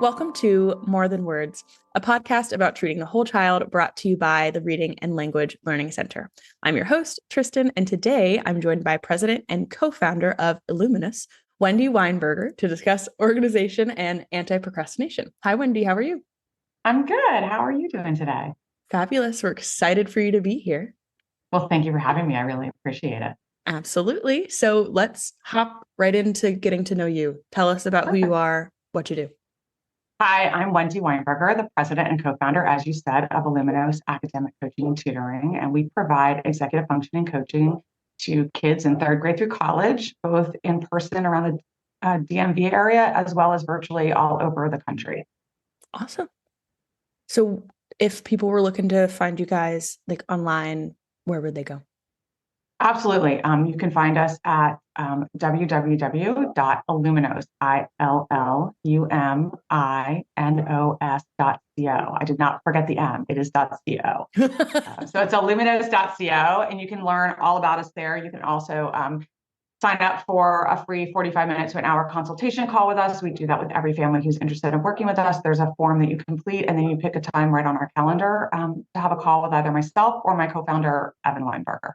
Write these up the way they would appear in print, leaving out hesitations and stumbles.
Welcome to More Than Words, a podcast about treating the whole child brought to you by the Reading and Language Learning Center. I'm your host, Tristan, and today I'm joined by president and co-founder of Illuminos, Wendy Weinberger, to discuss organization and anti-procrastination. Hi, Wendy. How are you? I'm good. How are you doing today? Fabulous. We're excited for you to be here. Well, thank you for having me. I really appreciate it. Absolutely. So let's hop right into getting to know you. Tell us about who you are, what you do. Hi, I'm Wendy Weinberger, the president and co-founder, as you said, of Illuminos Academic Coaching and Tutoring, and we provide executive functioning coaching to kids in third grade through college, both in person around the DMV area, as well as virtually all over the country. Awesome. So if people were looking to find you guys like online, where would they go? Absolutely. You can find us at www.illuminos, ILLUMINOS.co. I did not forget the M. It is .co. So it's illuminos.co, and you can learn all about us there. You can also sign up for a free 45-minute to an hour consultation call with us. We do that with every family who's interested in working with us. There's a form that you complete, and then you pick a time right on our calendar to have a call with either myself or my co-founder, Evan Weinberger.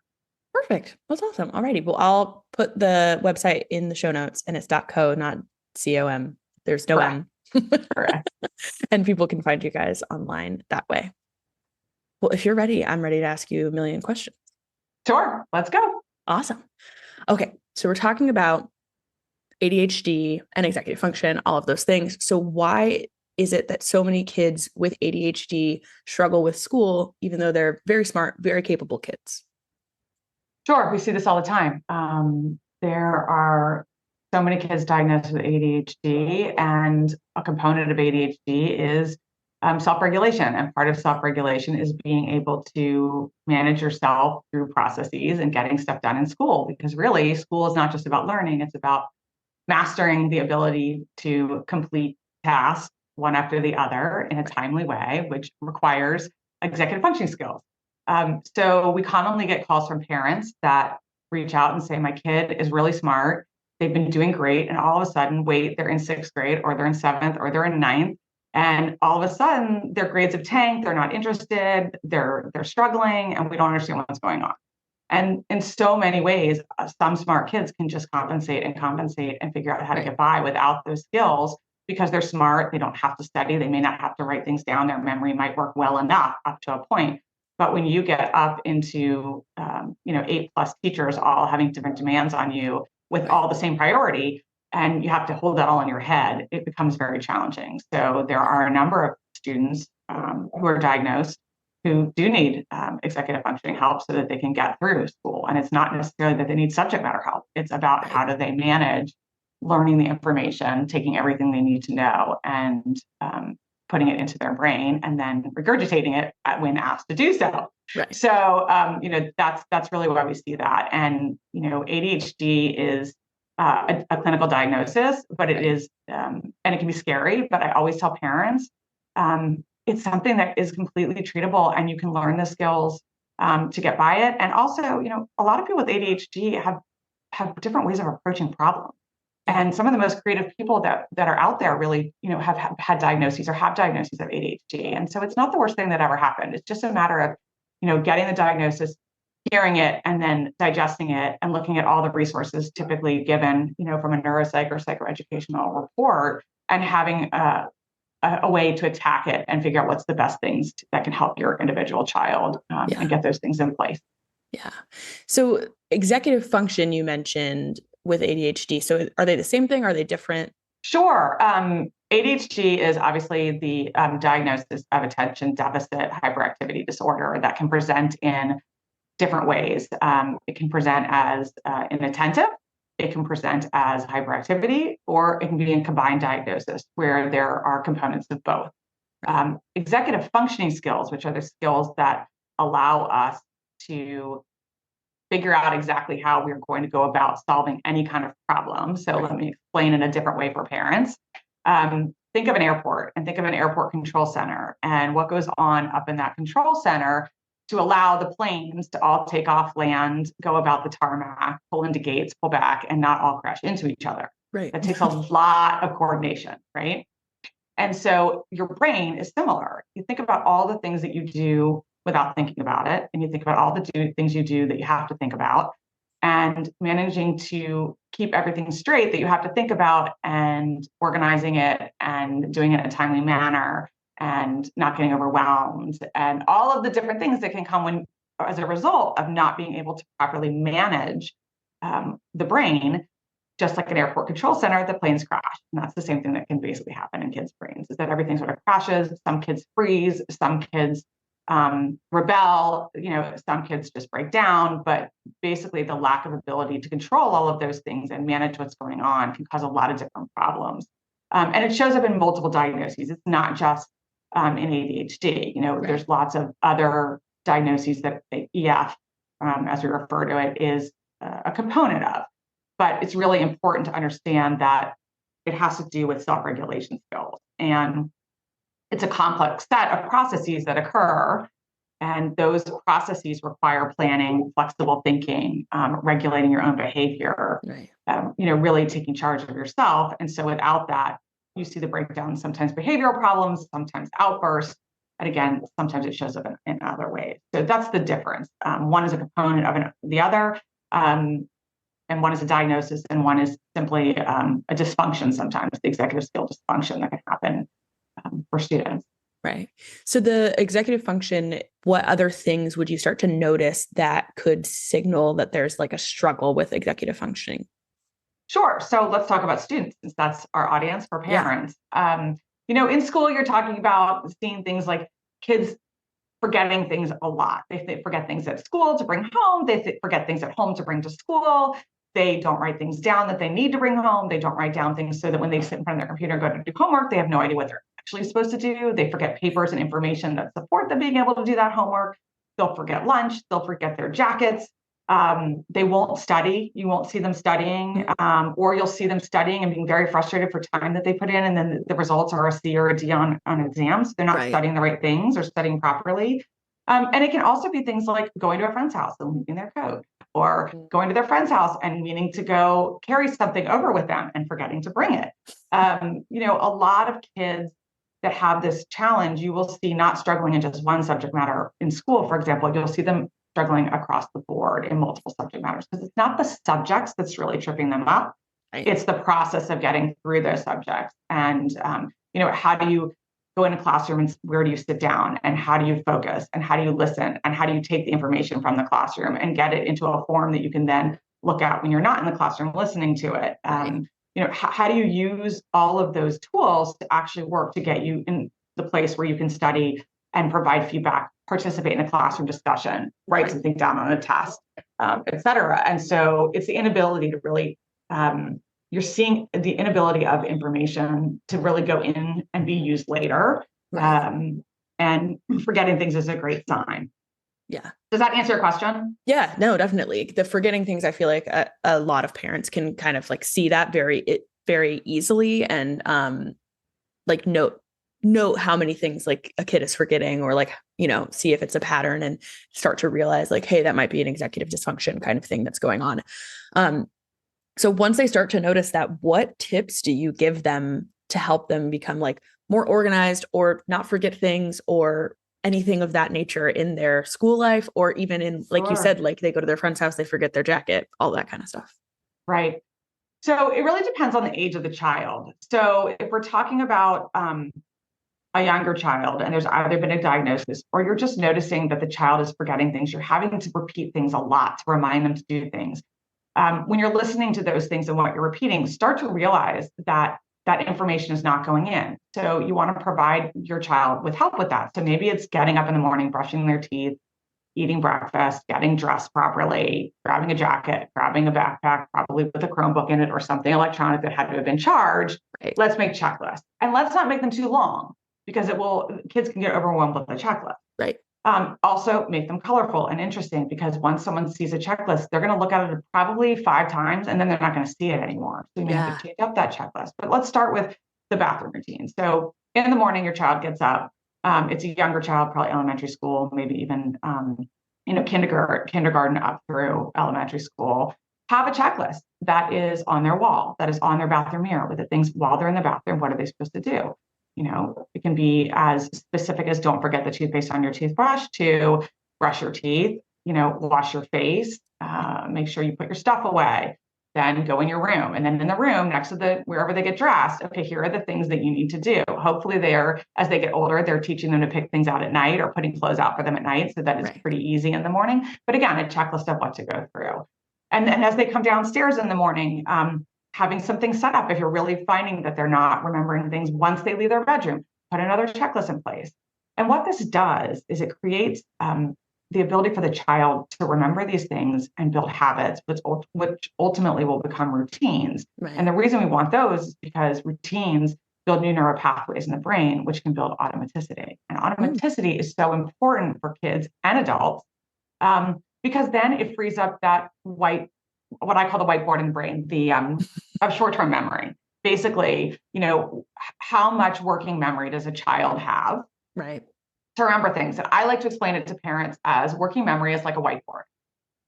Perfect. That's awesome. Alrighty. Well, I'll put the website in the show notes, and it's .co, not .com. There's no Correct. M. Correct. And people can find you guys online that way. Well, if you're ready, I'm ready to ask you a million questions. Sure. Let's go. Awesome. Okay. So we're talking about ADHD and executive function, all of those things. So why is it that so many kids with ADHD struggle with school, even though they're very smart, very capable kids? Sure, we see this all the time. There are so many kids diagnosed with ADHD, and a component of ADHD is self-regulation. And part of self-regulation is being able to manage yourself through processes and getting stuff done in school, because really school is not just about learning, it's about mastering the ability to complete tasks one after the other in a timely way, which requires executive functioning skills. So we commonly get calls from parents that reach out and say, my kid is really smart. They've been doing great. And all of a sudden, wait, they're in sixth grade, or they're in seventh, or they're in ninth. And all of a sudden their grades have tanked. They're not interested. They're struggling, and we don't understand what's going on. And in so many ways, some smart kids can just compensate and figure out how to get by without those skills, because they're smart. They don't have to study. They may not have to write things down. Their memory might work well enough up to a point. But when you get up into 8+ teachers all having different demands on you with all the same priority, and you have to hold that all in your head, it becomes very challenging. So there are a number of students who are diagnosed who do need executive functioning help so that they can get through school. And it's not necessarily that they need subject matter help. It's about how do they manage learning the information, taking everything they need to know, and putting it into their brain, and then regurgitating it when asked to do so. Right. So, that's really why we see that. And, ADHD is a clinical diagnosis, but it is, and it can be scary, but I always tell parents, it's something that is completely treatable, and you can learn the skills to get by it. And also, a lot of people with ADHD have different ways of approaching problems. And some of the most creative people that are out there really, have had diagnoses or have diagnoses of ADHD. And so it's not the worst thing that ever happened. It's just a matter of, getting the diagnosis, hearing it, and then digesting it, and looking at all the resources typically given, from a neuropsych or psychoeducational report, and having a way to attack it and figure out what's the best things that can help your individual child and get those things in place. Yeah. So executive function, you mentioned with ADHD. So are they the same thing? Are they different? Sure. ADHD is obviously the diagnosis of attention deficit hyperactivity disorder that can present in different ways. It can present as inattentive, it can present as hyperactivity, or it can be in combined diagnosis where there are components of both. Executive functioning skills, which are the skills that allow us to figure out exactly how we're going to go about solving any kind of problem. So let me explain in a different way for parents. Think of an airport, and think of an airport control center, and what goes on up in that control center to allow the planes to all take off, land, go about the tarmac, pull into gates, pull back, and not all crash into each other. Right. That takes a lot of coordination, right? And so your brain is similar. You think about all the things that you do without thinking about it, and you think about all the things you do that you have to think about, and managing to keep everything straight that you have to think about, and organizing it and doing it in a timely manner and not getting overwhelmed, and all of the different things that can come when, as a result of not being able to properly manage the brain. Just like an airport control center, the planes crash. And that's the same thing that can basically happen in kids' brains, is that everything sort of crashes. Some kids freeze, some kids rebel, some kids just break down. But basically the lack of ability to control all of those things and manage what's going on can cause a lot of different problems. And it shows up in multiple diagnoses. It's not just in ADHD. Right. There's lots of other diagnoses that EF, as we refer to it, is a component of. But it's really important to understand that it has to do with self-regulation skills. And it's a complex set of processes that occur. And those processes require planning, flexible thinking, regulating your own behavior, right. Really taking charge of yourself. And so without that, you see the breakdown, sometimes behavioral problems, sometimes outbursts. And again, sometimes it shows up in other ways. So that's the difference. One is a component of the other. And one is a diagnosis, and one is simply a dysfunction sometimes, the executive skill dysfunction that can happen for students. Right. So the executive function, what other things would you start to notice that could signal that there's like a struggle with executive functioning? Sure. So let's talk about students, since that's our audience for parents. Yeah. In school, you're talking about seeing things like kids forgetting things a lot. They forget things at school to bring home. They forget things at home to bring to school. They don't write things down that they need to bring home. They don't write down things so that when they sit in front of their computer and go to do homework, they have no idea what they're actually supposed to do. They forget papers and information that support them being able to do that homework. They'll forget lunch. They'll forget their jackets. They won't study. You won't see them studying, or you'll see them studying and being very frustrated for time that they put in. And then the results are a C or a D on exams. They're not right. studying the right things or studying properly. And it can also be things like going to a friend's house and leaving their coat, or going to their friend's house and meaning to go carry something over with them and forgetting to bring it. A lot of kids that have this challenge, you will see not struggling in just one subject matter in school, for example. You'll see them struggling across the board in multiple subject matters, because it's not the subjects that's really tripping them up. Right. It's the process of getting through those subjects. And, how do you go in a classroom and where do you sit down, and how do you focus, and how do you listen, and how do you take the information from the classroom and get it into a form that you can then look at when you're not in the classroom listening to it. Right. How do you use all of those tools to actually work to get you in the place where you can study and provide feedback, participate in a classroom discussion, write something down on a test, et cetera. And so it's the inability to really, you're seeing the inability of information to really go in and be used later. Right. And forgetting things is a great sign. Yeah. Does that answer your question? Yeah, no, definitely. The forgetting things, I feel like a lot of parents can kind of like see that very easily, and like note how many things like a kid is forgetting, or like, see if it's a pattern and start to realize like, hey, that might be an executive dysfunction kind of thing that's going on. So once they start to notice that, what tips do you give them to help them become like more organized, or not forget things, or anything of that nature in their school life, or even in, like you said, like they go to their friend's house, they forget their jacket, all that kind of stuff? Right. So it really depends on the age of the child. So if we're talking about a younger child, and there's either been a diagnosis, or you're just noticing that the child is forgetting things, you're having to repeat things a lot to remind them to do things. When you're listening to those things and what you're repeating, start to realize that information is not going in. So you want to provide your child with help with that. So maybe it's getting up in the morning, brushing their teeth, eating breakfast, getting dressed properly, grabbing a jacket, grabbing a backpack, probably with a Chromebook in it or something electronic that had to have been charged. Right. Let's make checklists. And let's not make them too long, because kids can get overwhelmed with the checklist. Right. Also make them colorful and interesting, because once someone sees a checklist, they're going to look at it probably 5 times, and then they're not going to see it anymore. So you may have to change up that checklist. But let's start with the bathroom routine. So in the morning, your child gets up. It's a younger child, probably elementary school, maybe even kindergarten up through elementary school. Have a checklist that is on their wall, that is on their bathroom mirror, with the things while they're in the bathroom. What are they supposed to do? It can be as specific as don't forget the toothpaste on your toothbrush to brush your teeth, wash your face, make sure you put your stuff away, then go in your room. And then in the room next to wherever they get dressed, okay, here are the things that you need to do. Hopefully as they get older, they're teaching them to pick things out at night or putting clothes out for them at night so that it's pretty easy in the morning. But again, a checklist of what to go through. And then as they come downstairs in the morning, having something set up if you're really finding that they're not remembering things once they leave their bedroom, put another checklist in place. And what this does is it creates the ability for the child to remember these things and build habits, which ultimately will become routines. Right. And the reason we want those is because routines build new neural pathways in the brain, which can build automaticity. And automaticity is so important for kids and adults because then it frees up that what I call the whiteboard in the brain, of short-term memory. Basically, how much working memory does a child have? Right. To remember things. And I like to explain it to parents as working memory is like a whiteboard.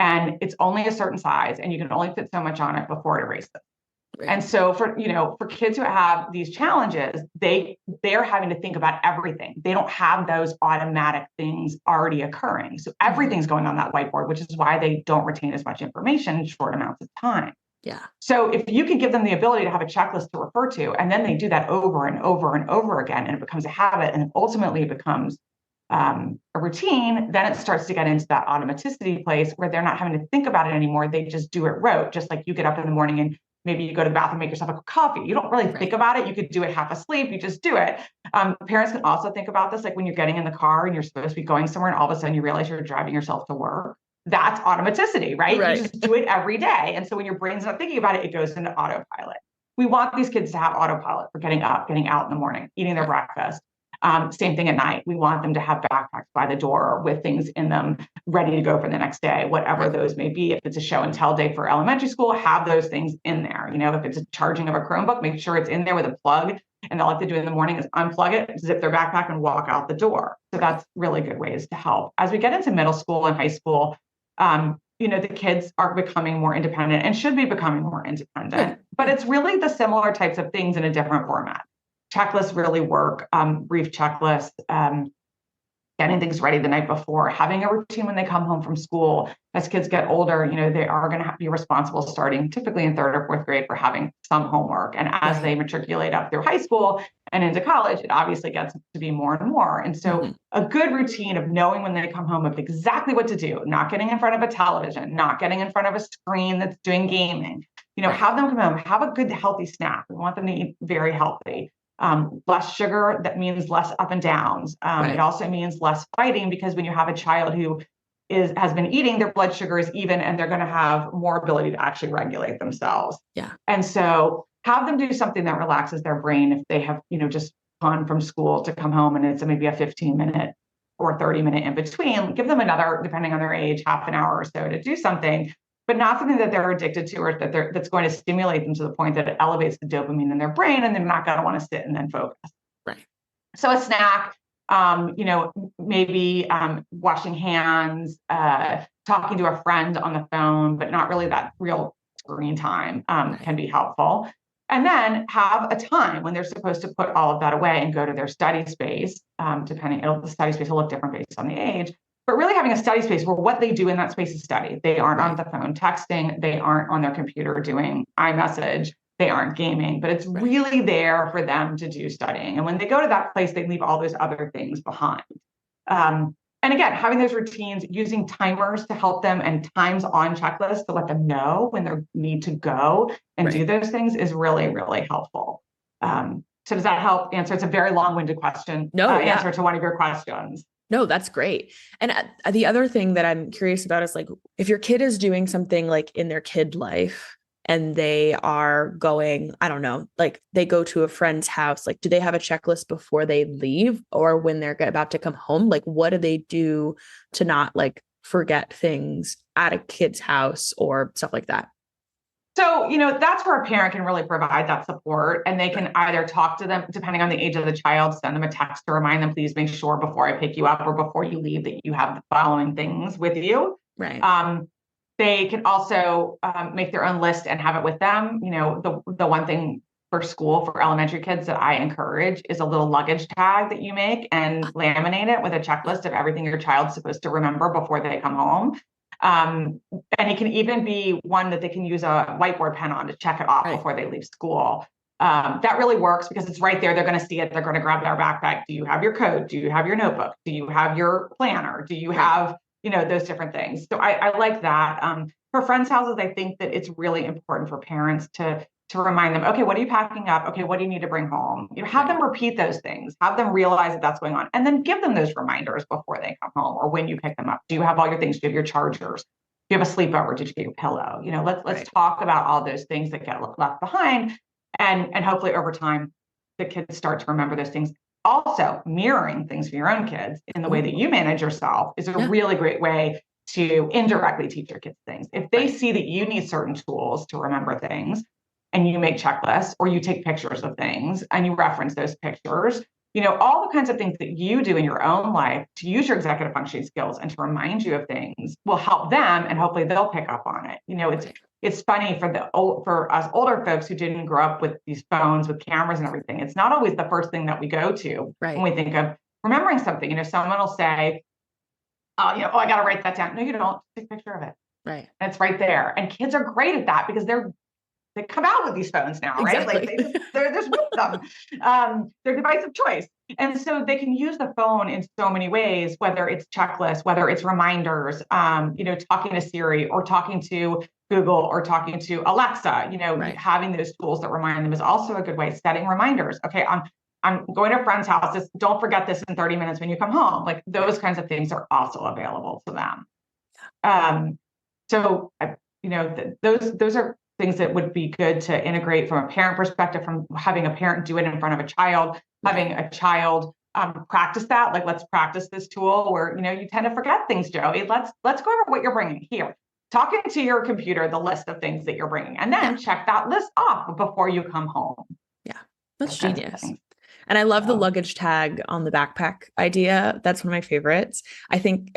And it's only a certain size and you can only fit so much on it before it erases. Right. And so for kids who have these challenges, they're having to think about everything. They don't have those automatic things already occurring. So everything's going on that whiteboard, which is why they don't retain as much information in short amounts of time. Yeah. So if you can give them the ability to have a checklist to refer to, and then they do that over and over and over again, and it becomes a habit, and ultimately it becomes a routine, then it starts to get into that automaticity place where they're not having to think about it anymore. They just do it rote, just like you get up in the morning and maybe you go to the bathroom, make yourself a cup of coffee. You don't really think about it. You could do it half asleep. You just do it. Parents can also think about this, like when you're getting in the car and you're supposed to be going somewhere and all of a sudden you realize you're driving yourself to work. That's automaticity, right? You just do it every day. And so when your brain's not thinking about it, it goes into autopilot. We want these kids to have autopilot for getting up, getting out in the morning, eating their breakfast. Same thing at night. We want them to have backpacks by the door with things in them ready to go for the next day, whatever those may be. If it's a show and tell day for elementary school, have those things in there. If it's a charging of a Chromebook, make sure it's in there with a plug. And all they have to do in the morning is unplug it, zip their backpack and walk out the door. So that's really good ways to help. As we get into middle school and high school, the kids are becoming more independent and should be becoming more independent, but it's really the similar types of things in a different format. Checklists really work, brief checklists, getting things ready the night before, having a routine when they come home from school. As kids get older, they are going to be responsible starting typically in 3rd or 4th grade for having some homework. And as they matriculate up through high school and into college, it obviously gets to be more and more. And so a good routine of knowing when they come home of exactly what to do, not getting in front of a television, not getting in front of a screen that's doing gaming, have them come home, have a good healthy snack. We want them to eat very healthy. Less sugar, that means less up and downs. It also means less fighting because when you have a child who has been eating, their blood sugar is even and they're going to have more ability to actually regulate themselves. Yeah. And so have them do something that relaxes their brain if they have, just gone from school to come home and it's maybe a 15-minute or 30-minute in between. Give them another, depending on their age, half an hour or so to do something, but not something that they're addicted to or that's going to stimulate them to the point that it elevates the dopamine in their brain and they're not going to want to sit and then focus. Right. So a snack, maybe washing hands, talking to a friend on the phone, but not really that real screen time can be helpful. And then have a time when they're supposed to put all of that away and go to their study space, the study space will look different based on the age. But really having a study space where what they do in that space is study. They aren't on the phone texting. They aren't on their computer doing iMessage. They aren't gaming, but it's really there for them to do studying. And when they go to that place, they leave all those other things behind. And again, having those routines, using timers to help them and times on checklists to let them know when they need to go and do those things is really, really helpful. So does that help answer? It's a very long-winded question. Answer to one of your questions. No, that's great. And the other thing that I'm curious about is like, if your kid is doing something like in their kid life and they are going, I don't know, like they go to a friend's house, like, do they have a checklist before they leave or when they're about to come home? Like, what do they do to not like forget things at a kid's house or stuff like that? So, that's where a parent can really provide that support and they can either talk to them, depending on the age of the child, send them a text to remind them, please make sure before I pick you up or before you leave that you have the following things with you. Right. They can also make their own list and have it with them. The one thing for school for elementary kids that I encourage is a little luggage tag that you make and laminate it with a checklist of everything your child's supposed to remember before they come home. And it can even be one that they can use a whiteboard pen on to check it off before they leave school. That really works because it's right there. They're going to see it. They're going to grab their backpack. Do you have your code? Do you have your notebook? Do you have your planner? Do you have, those different things? So I like that. For friends' houses, I think that it's really important for parents to remind them, okay, what are you packing up? Okay, what do you need to bring home? Have them repeat those things, have them realize that that's going on, and then give them those reminders before they come home or when you pick them up. Do you have all your things? Do you have your chargers? Do you have a sleepover? Did you get your pillow? Let's talk about all those things that get left behind, and hopefully over time, the kids start to remember those things. Also, mirroring things for your own kids in the way that you manage yourself is a really great way to indirectly teach your kids things. If they see that you need certain tools to remember things, and you make checklists or you take pictures of things and you reference those pictures, all the kinds of things that you do in your own life to use your executive functioning skills and to remind you of things will help them, and hopefully they'll pick up on it. It's funny for us older folks who didn't grow up with these phones with cameras and everything. It's not always the first thing that we go to when we think of remembering something. Someone will say, I got to write that down. No, you don't. Take a picture of it. Right. And it's right there. And kids are great at that because they come out with these phones now, right? Exactly. Like they're just with them. Their device of choice. And so they can use the phone in so many ways, whether it's checklists, whether it's reminders, talking to Siri or talking to Google or talking to Alexa, having those tools that remind them is also a good way. Setting reminders. Okay, I'm going to a friend's house. Don't forget this in 30 minutes when you come home. Like those kinds of things are also available to them. Those are things that would be good to integrate from a parent perspective, from having a parent do it in front of a child, having a child practice that. Like, let's practice this tool where, you tend to forget things, Joey. Let's go over what you're bringing here. Talking to your computer, the list of things that you're bringing, and then check that list off before you come home. Yeah, that's genius. And I love the luggage tag on the backpack idea. That's one of my favorites. I think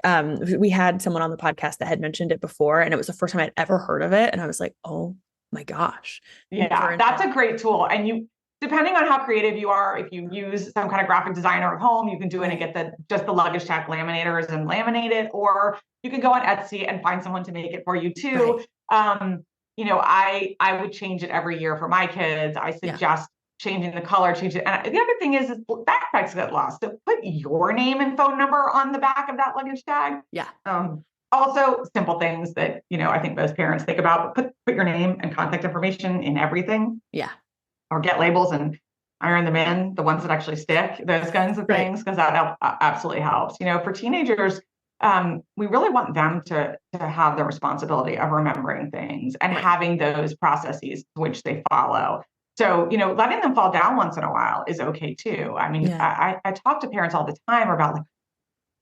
we had someone on the podcast that had mentioned it before, and it was the first time I'd ever heard of it. And I was like, oh my gosh. Yeah, that's a great tool. And depending on how creative you are, if you use some kind of graphic designer at home, you can do it and get just the luggage tag laminators and laminate it, or you can go on Etsy and find someone to make it for you too. I would change it every year for my kids. I suggest changing the color, change it. And the other thing is backpacks get lost. So put your name and phone number on the back of that luggage tag. Yeah. Also simple things that, I think most parents think about, but put your name and contact information in everything. Yeah. Or get labels and iron them in, the ones that actually stick, those kinds of things, because that absolutely helps. For teenagers, we really want them to have the responsibility of remembering things and having those processes which they follow. So, letting them fall down once in a while is okay too. I mean, I talk to parents all the time about, like,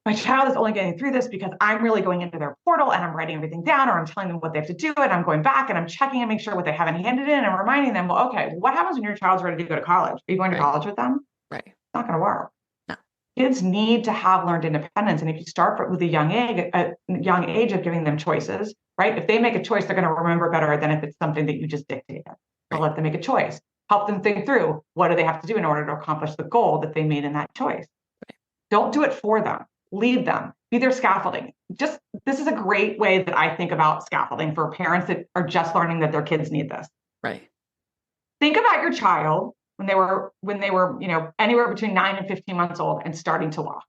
my child is only getting through this because I'm really going into their portal and I'm writing everything down, or I'm telling them what they have to do, and I'm going back and I'm checking and make sure what they haven't handed in and reminding them, well, okay, what happens when your child's ready to go to college? Are you going to college with them? Right. It's not going to work. No. Kids need to have learned independence. And if you start with a young age of giving them choices, right? If they make a choice, they're going to remember better than if it's something that you just dictated. So let them make a choice. Help them think through, what do they have to do in order to accomplish the goal that they made in that choice? Right. Don't do it for them. Lead them. Be their scaffolding. This is a great way that I think about scaffolding for parents that are just learning that their kids need this. Right. Think about your child when they were, anywhere between 9 and 15 months old and starting to walk.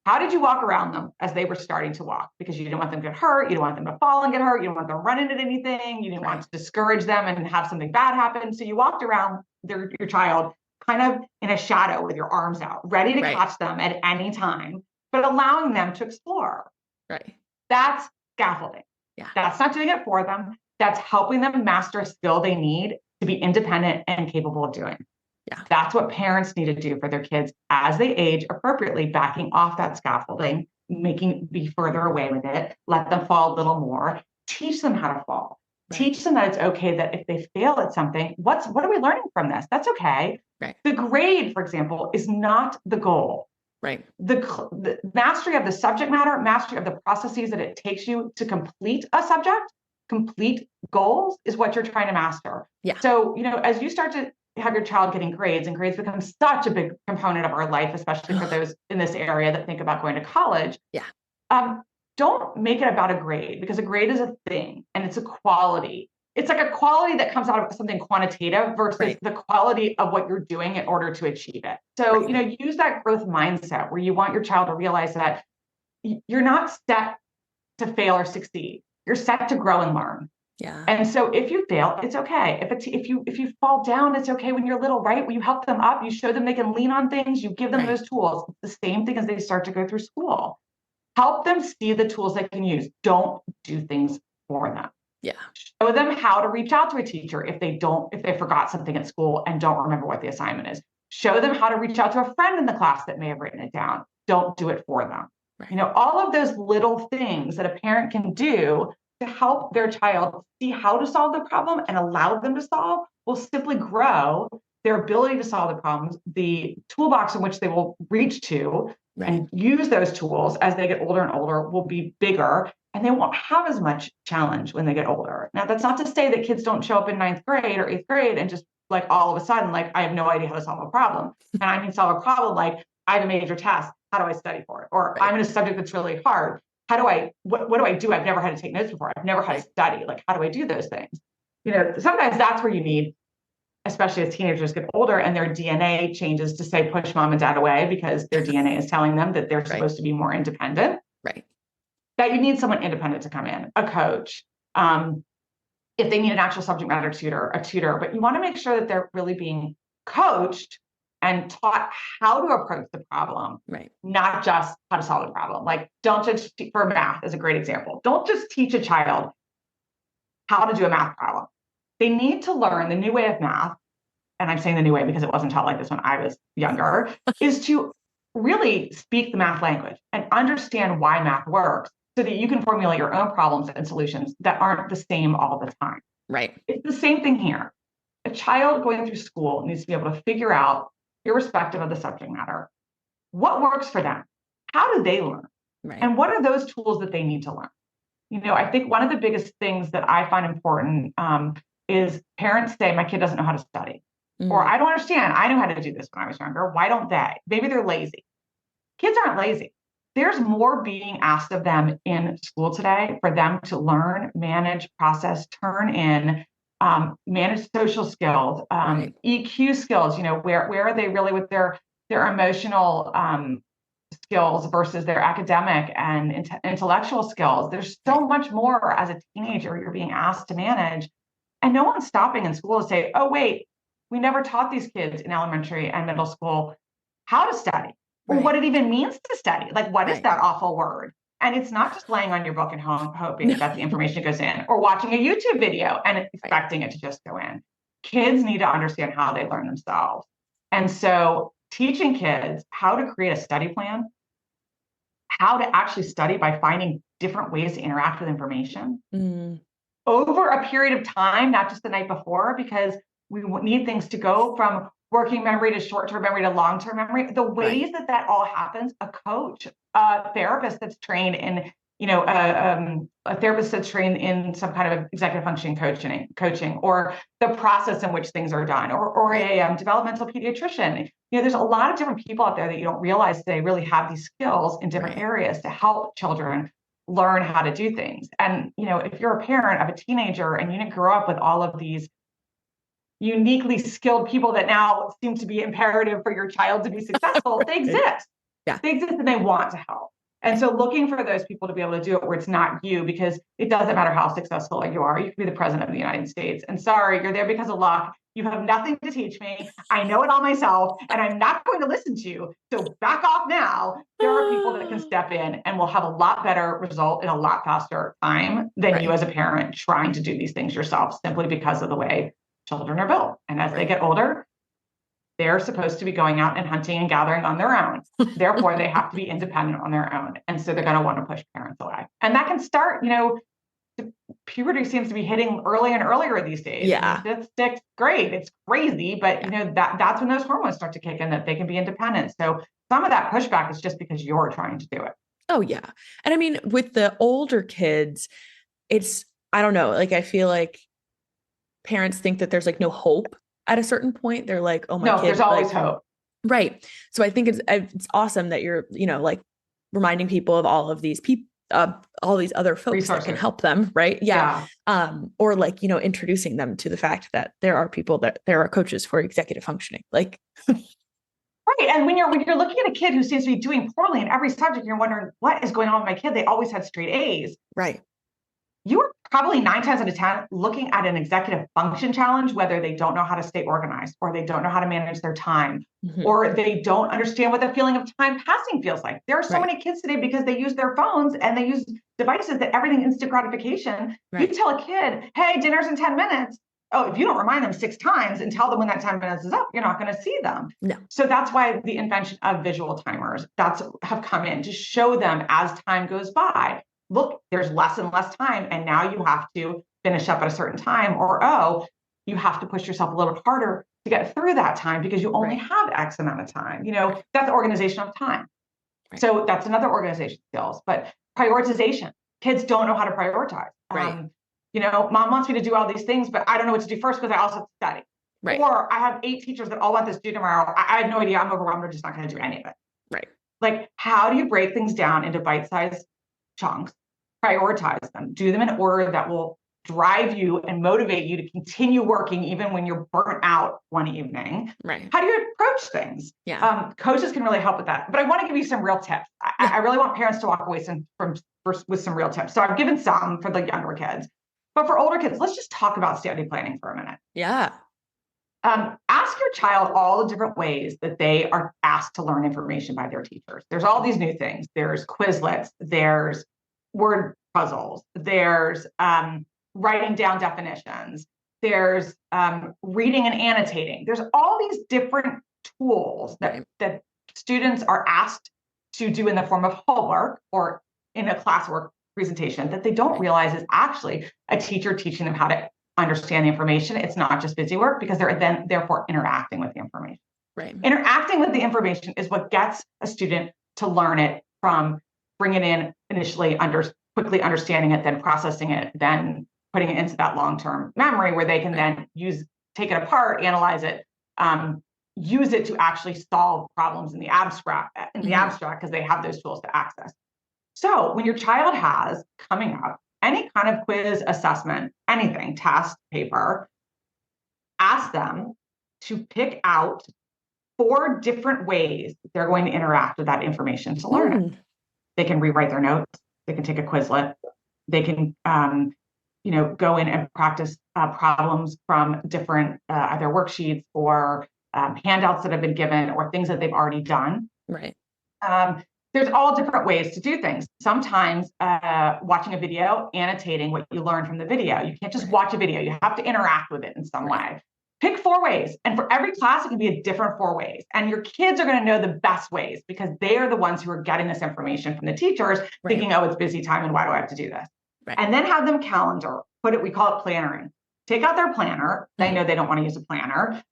How did you walk around them as they were starting to walk? Because you didn't want them to get hurt. You didn't want them to fall and get hurt. You didn't want them to run into anything. You didn't want to discourage them and have something bad happen. So you walked around your child kind of in a shadow with your arms out, ready to catch them at any time, but allowing them to explore. Right. That's scaffolding. Yeah. That's not doing it for them. That's helping them master a skill they need to be independent and capable of doing. Yeah. That's what parents need to do for their kids as they age appropriately, backing off that scaffolding, be further away with it, let them fall a little more, teach them how to fall. Right. Teach them that it's okay that if they fail at something, what are we learning from this? That's okay. Right. The grade, for example, is not the goal. Right. The mastery of the subject matter, mastery of the processes that it takes you to complete a subject, complete goals is what you're trying to master. Yeah. So, as you start to have your child getting grades, and grades become such a big component of our life, especially for those in this area that think about going to college. Yeah. Don't make it about a grade, because a grade is a thing and it's a quality. It's like a quality that comes out of something quantitative versus the quality of what you're doing in order to achieve it. So, use that growth mindset where you want your child to realize that you're not set to fail or succeed. You're set to grow and learn. Yeah. And so if you fail, it's okay. If you fall down, it's okay when you're little, right? When you help them up, you show them they can lean on things, you give them those tools. It's the same thing as they start to go through school. Help them see the tools they can use. Don't do things for them. Yeah. Show them how to reach out to a teacher if they forgot something at school and don't remember what the assignment is. Show them how to reach out to a friend in the class that may have written it down. Don't do it for them. Right. All of those little things that a parent can do to help their child see how to solve the problem and allow them to solve will simply grow their ability to solve the problems, the toolbox in which they will reach to and use those tools as they get older and older will be bigger, and they won't have as much challenge when they get older. Now, that's not to say that kids don't show up in 9th grade or 8th grade and just like all of a sudden, like, I have no idea how to solve a problem. And I can solve a problem like, I have a major task. How do I study for it? Or I'm in a subject that's really hard. How do I, what do I do? I've never had to take notes before. I've never had to study. Like, how do I do those things? Sometimes that's where you need, especially as teenagers get older and their DNA changes to say, push mom and dad away because their DNA is telling them that they're supposed to be more independent. Right. That you need someone independent to come in, a coach. If they need an actual subject matter tutor, a tutor, but you want to make sure that they're really being coached and taught how to approach the problem, not just how to solve the problem. Like, don't just, for math is a great example. Don't just teach a child how to do a math problem. They need to learn the new way of math, and I'm saying the new way because it wasn't taught like this when I was younger, is to really speak the math language and understand why math works so that you can formulate your own problems and solutions that aren't the same all the time. Right. It's the same thing here. A child going through school needs to be able to figure out, irrespective of the subject matter, what works for them. How do they learn? Right. And what are those tools that they need to learn? I think one of the biggest things that I find important is parents say, my kid doesn't know how to study. Or I don't understand. I know how to do this when I was younger. Why don't they? Maybe they're lazy. Kids aren't lazy. There's more being asked of them in school today for them to learn, manage, process, turn in, manage social skills, EQ skills. Where are they really with their emotional skills versus their academic and intellectual skills? There's so much more as a teenager you're being asked to manage, and no one's stopping in school to say, oh, wait, we never taught these kids in elementary and middle school how to study or what it even means to study. Like, what is that awful word? And it's not just laying on your book at home, hoping that the information goes in, or watching a YouTube video and expecting it to just go in. Kids need to understand how they learn themselves. And so teaching kids how to create a study plan, how to actually study by finding different ways to interact with information over a period of time, not just the night before, because we need things to go from working memory to short-term memory to long-term memory. The ways that all happens, a coach, a therapist that's trained in, a therapist that's trained in some kind of executive functioning coaching, or the process in which things are done, or a developmental pediatrician. There's a lot of different people out there that you don't realize they really have these skills in different areas to help children learn how to do things. And, if you're a parent of a teenager and you didn't grow up with all of these uniquely skilled people that now seem to be imperative for your child to be successful, they exist. Yeah. They exist and they want to help. And so looking for those people to be able to do it where it's not you, because it doesn't matter how successful you are. You could be the president of the United States. And sorry, you're there because of luck. You have nothing to teach me. I know it all myself, and I'm not going to listen to you. So back off now. There are people that can step in and will have a lot better result in a lot faster time than you as a parent trying to do these things yourself, simply because of the way children are built. And as they get older, they're supposed to be going out and hunting and gathering on their own. Therefore, they have to be independent on their own. And so they're going to want to push parents away. And that can start, puberty seems to be hitting earlier and earlier these days. Yeah. It's great. It's crazy. But, that's when those hormones start to kick in, that they can be independent. So some of that pushback is just because you're trying to do it. Oh, yeah. And I mean, with the older kids, I don't know, like, I feel like parents think that there's like no hope at a certain point, they're like, oh, my No, kid, there's always like, hope. right. So I think it's awesome that you're, like reminding people of all of these people, all these other folks Resources that can help them. Right. Yeah. Yeah. Or like, introducing them to the fact that there are people that there are coaches for executive functioning. Like, Right. And when you're looking at a kid who seems to be doing poorly in every subject, you're wondering what is going on with my kid. They always had straight A's. right. You are probably 9 times out of 10 looking at an executive function challenge, whether they don't know how to stay organized, or they don't know how to manage their time, or they don't understand what the feeling of time passing feels like. There are so many kids today because they use their phones and they use devices that everything instant gratification. You tell a kid, hey, dinner's in 10 minutes. Oh, if you don't remind them 6 times and tell them when that 10 minutes is up, you're not going to see them. No. So that's why the invention of visual timers have come in to show them as time goes by. Look, there's less and less time, and now you have to finish up at a certain time, or you have to push yourself a little bit harder to get through that time because you only have X amount of time. That's organization of time. So that's another organization skills. But prioritization, kids don't know how to prioritize. Mom wants me to do all these things, but I don't know what to do first because I also have to study. Or I have 8 teachers that all want this due tomorrow. I have no idea. I'm overwhelmed. I'm just not going to do any of it. Right. Like, how do you break things down into bite-sized chunks, prioritize them, do them in order that will drive you and motivate you to continue working even when you're burnt out one evening? Right. How do you approach things? Yeah. Coaches can really help with that. But I want to give you some real tips. I really want parents to walk away with some real tips. So I've given some for the younger kids. But for older kids, let's just talk about study planning for a minute. Yeah. Ask your child all the different ways that they are asked to learn information by their teachers. There's all these new things. There's Quizlets, there's word puzzles, there's writing down definitions, there's reading and annotating. There's all these different tools that students are asked to do in the form of homework or in a classwork presentation that they don't realize is actually a teacher teaching them how to understand the information. It's not just busy work because they're then therefore interacting with the information. Right. Interacting with the information is what gets a student to learn it from bringing it in initially, quickly understanding it, then processing it, then putting it into that long-term memory where they can then take it apart, analyze it, use it to actually solve problems in the abstract because they have those tools to access. So when your child has coming up any kind of quiz, assessment, anything, test, paper, ask them to pick out 4 different ways they're going to interact with that information to learn it. They can rewrite their notes. They can take a Quizlet. They can, go in and practice problems from different either worksheets or handouts that have been given or things that they've already done. Right. There's all different ways to do things. Sometimes watching a video, annotating what you learn from the video. You can't just watch a video. You have to interact with it in some way. Pick 4 ways. And for every class, it can be a different 4 ways. And your kids are going to know the best ways because they are the ones who are getting this information from the teachers, thinking, oh, it's busy time and why do I have to do this? And then have them calendar. We call it plannering. Take out their planner. They know they don't want to use a planner.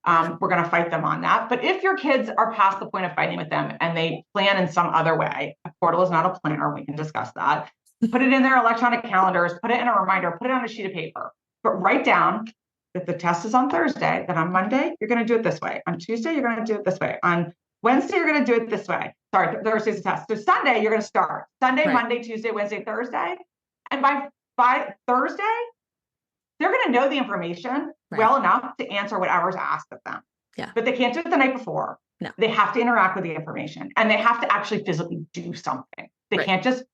We're going to fight them on that. But if your kids are past the point of fighting with them and they plan in some other way, a portal is not a planner. We can discuss that. Put it in their electronic calendars, put it in a reminder, put it on a sheet of paper, but write down that the test is on Thursday, that on Monday, you're going to do it this way. On Tuesday, you're going to do it this way. On Wednesday, you're going to do it this way. Sorry, Thursday's the test. So Sunday, you're going to start. Sunday, Monday, Tuesday, Wednesday, Thursday. And by Thursday, they're going to know the information well enough to answer whatever's asked of them. Yeah. But they can't do it the night before. No. They have to interact with the information and they have to actually physically do something. They can't just,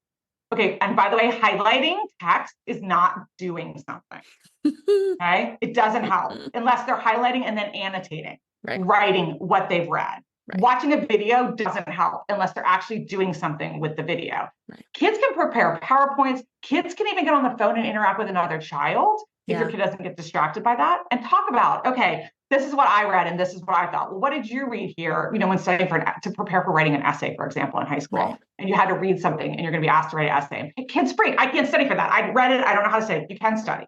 and by the way, highlighting text is not doing something. Okay. It doesn't help unless they're highlighting and then annotating, writing what they've read. Watching a video doesn't help unless they're actually doing something with the video. Kids can prepare PowerPoints. Kids can even get on the phone and interact with another child if your kid doesn't get distracted by that and talk about, okay, this is what I read and this is what I thought. Well, what did you read here? When studying to prepare for writing an essay, for example, in high school, and you had to read something and you're going to be asked to write an essay. And kids freak. I can't study for that. I read it. I don't know how to say it. You can study.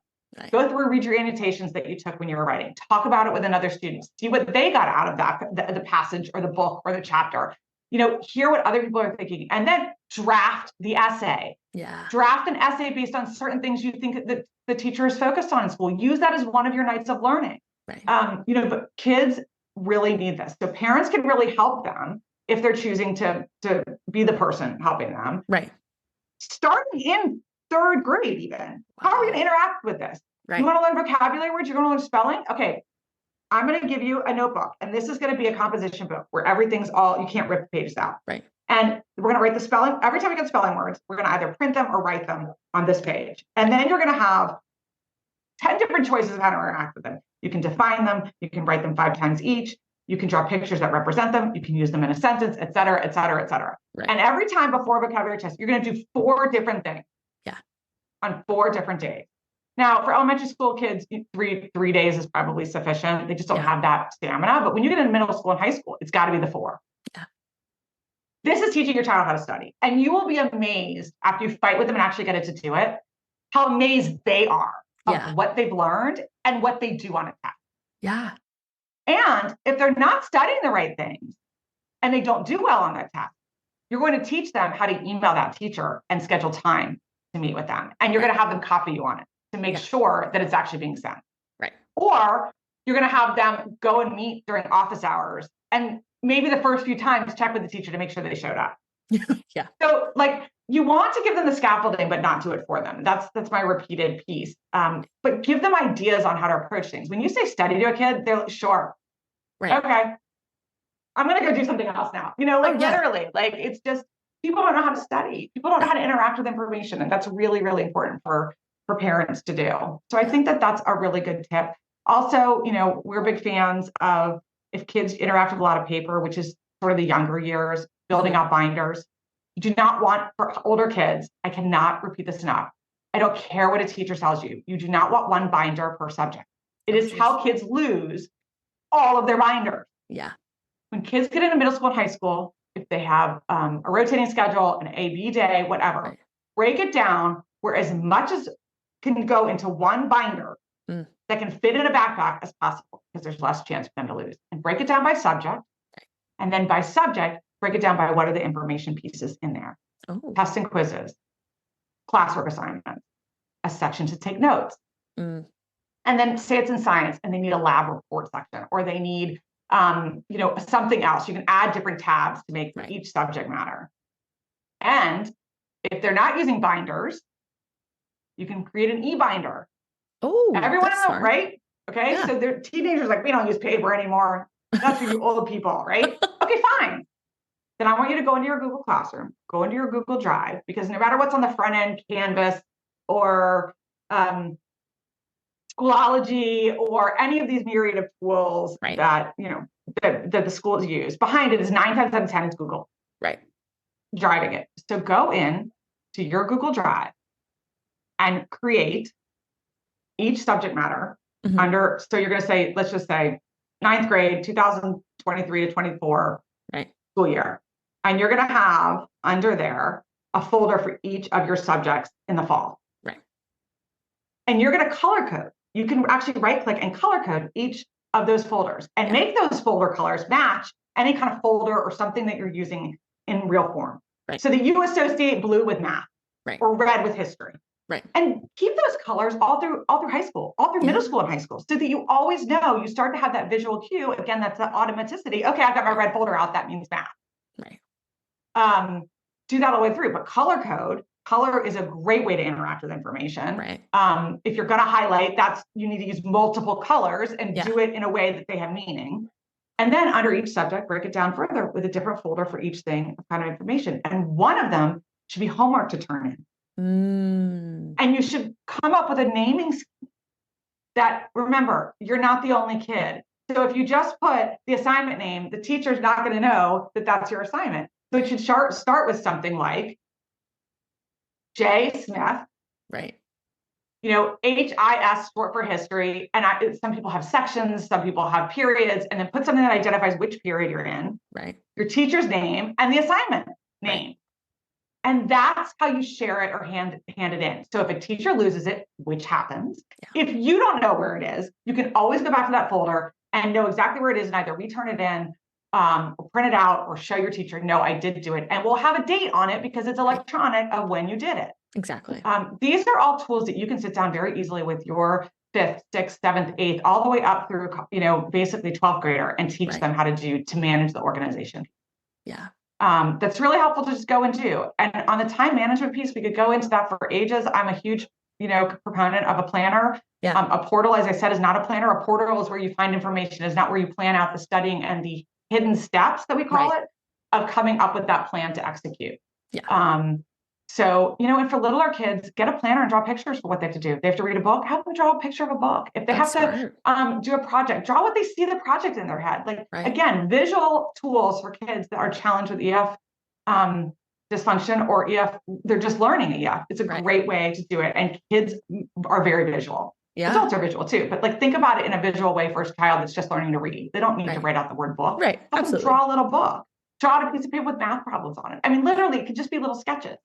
Go through, read your annotations that you took when you were writing. Talk about it with another student. See what they got out of that, the passage or the book or the chapter. Hear what other people are thinking, and then draft the essay. Draft an essay based on certain things you think that the teacher is focused on in school. Use that as one of your nights of learning. Right. But kids really need this. So parents can really help them if they're choosing to be the person helping them. Right. Starting in third grade, even. How are we going to interact with this? Right. You want to learn vocabulary words? You're going to learn spelling? Okay. I'm going to give you a notebook, and this is going to be a composition book where everything's you can't rip the pages out. Right. And we're going to write the spelling. Every time we get spelling words, we're going to either print them or write them on this page. And then you're going to have 10 different choices of how to interact with them. You can define them. You can write them 5 times each. You can draw pictures that represent them. You can use them in a sentence, et cetera, et cetera, et cetera. Right. And every time before a vocabulary test, you're going to do 4 different things. Yeah. On 4 different days. Now, for elementary school kids, 3 days is probably sufficient. They just don't have that stamina. But when you get into middle school and high school, it's got to be the 4. Yeah. This is teaching your child how to study. And you will be amazed after you fight with them and actually get it to do it, how amazed they are of what they've learned and what they do on a test. Yeah. And if they're not studying the right things and they don't do well on that test, you're going to teach them how to email that teacher and schedule time to meet with them. And you're going to have them copy you on it to make sure that it's actually being sent. Right. Or you're going to have them go and meet during office hours and maybe the first few times check with the teacher to make sure they showed up. Yeah. So you want to give them the scaffolding, but not do it for them. That's my repeated piece. But give them ideas on how to approach things. When you say study to a kid, they're like, sure. Right. Okay. I'm going to go do something else now. Literally, it's just, people don't know how to study. People don't know how to interact with information. And that's really, really important for parents to do. So I think that that's a really good tip. Also, we're big fans of, if kids interact with a lot of paper, which is sort of the younger years, building out binders. You do not want, for older kids, I cannot repeat this enough. I don't care what a teacher tells you. You do not want 1 binder per subject. It is how kids lose all of their binders. Yeah. When kids get into middle school and high school, if they have a rotating schedule, an A/B day, whatever, break it down where as much as can go into 1 binder that can fit in a backpack as possible, because there's less chance for them to lose. And break it down by subject. And then by subject, break it down by what are the information pieces in there. Tests and quizzes, classwork assignments, a section to take notes. And then say it's in science and they need a lab report section, or they need something else. You can add different tabs to make each subject matter. And if they're not using binders, you can create an e-binder. Oh, everyone knows, right? Okay. Yeah. So they're teenagers, we don't use paper anymore. That's for you old people, right? Okay, fine. Then I want you to go into your Google Classroom, go into your Google Drive, because no matter what's on the front end, Canvas or Schoology or any of these myriad of tools that the schools use, behind it is 9 times out of 10 is Google. Right. Driving it. So go in to your Google Drive and create each subject matter under. So you're going to say, let's just say 9th grade, 2023 to 24 school year. And you're going to have under there a folder for each of your subjects in the fall. Right. And you're going to color code. You can actually right click and color code each of those folders and make those folder colors match any kind of folder or something that you're using in real form. Right. So that you associate blue with math or red with history. Right. And keep those colors all through high school, all through middle school and high school, so that you always know, you start to have that visual cue. Again, that's the automaticity. Okay, I've got my red folder out. That means math. Right. Do that all the way through. But color is a great way to interact with information. Right. If you're going to highlight, you need to use multiple colors and do it in a way that they have meaning. And then under each subject, break it down further with a different folder for each thing of kind of information. And one of them should be homework to turn in. And you should come up with a naming scheme that, remember, you're not the only kid. So if you just put the assignment name, the teacher's not going to know that that's your assignment. So it should start with something like J. Smith. Right. HIS short for history. And some people have sections, some people have periods, and then put something that identifies which period you're in. Right. Your teacher's name and the assignment name. Right. And that's how you share it or hand it in. So if a teacher loses it, which happens, if you don't know where it is, you can always go back to that folder and know exactly where it is and either return it in, or print it out, or show your teacher, no, I did do it. And we'll have a date on it because it's electronic of when you did it. Exactly. These are all tools that you can sit down very easily with your fifth, sixth, seventh, eighth, all the way up through, basically 12th grader, and teach them how to manage the organization. Yeah. That's really helpful to just go and do. And on the time management piece, we could go into that for ages. I'm a huge, proponent of a planner. Yeah. A portal, as I said, is not a planner. A portal is where you find information. It's not where you plan out the studying and the hidden steps that we call it of coming up with that plan to execute. Yeah. So, and for littler kids, get a planner and draw pictures for what they have to do. If they have to read a book, have them draw a picture of a book. If they have to do a project, draw what they see the project in their head. Again, visual tools for kids that are challenged with EF dysfunction or EF, they're just learning EF. It's a great way to do it. And kids are very visual. Yeah. Adults are visual too, but think about it in a visual way for a child that's just learning to read. They don't need to write out the word book. Right. Have them draw a little book. Draw out a piece of paper with math problems on it. I mean, literally, it could just be little sketches.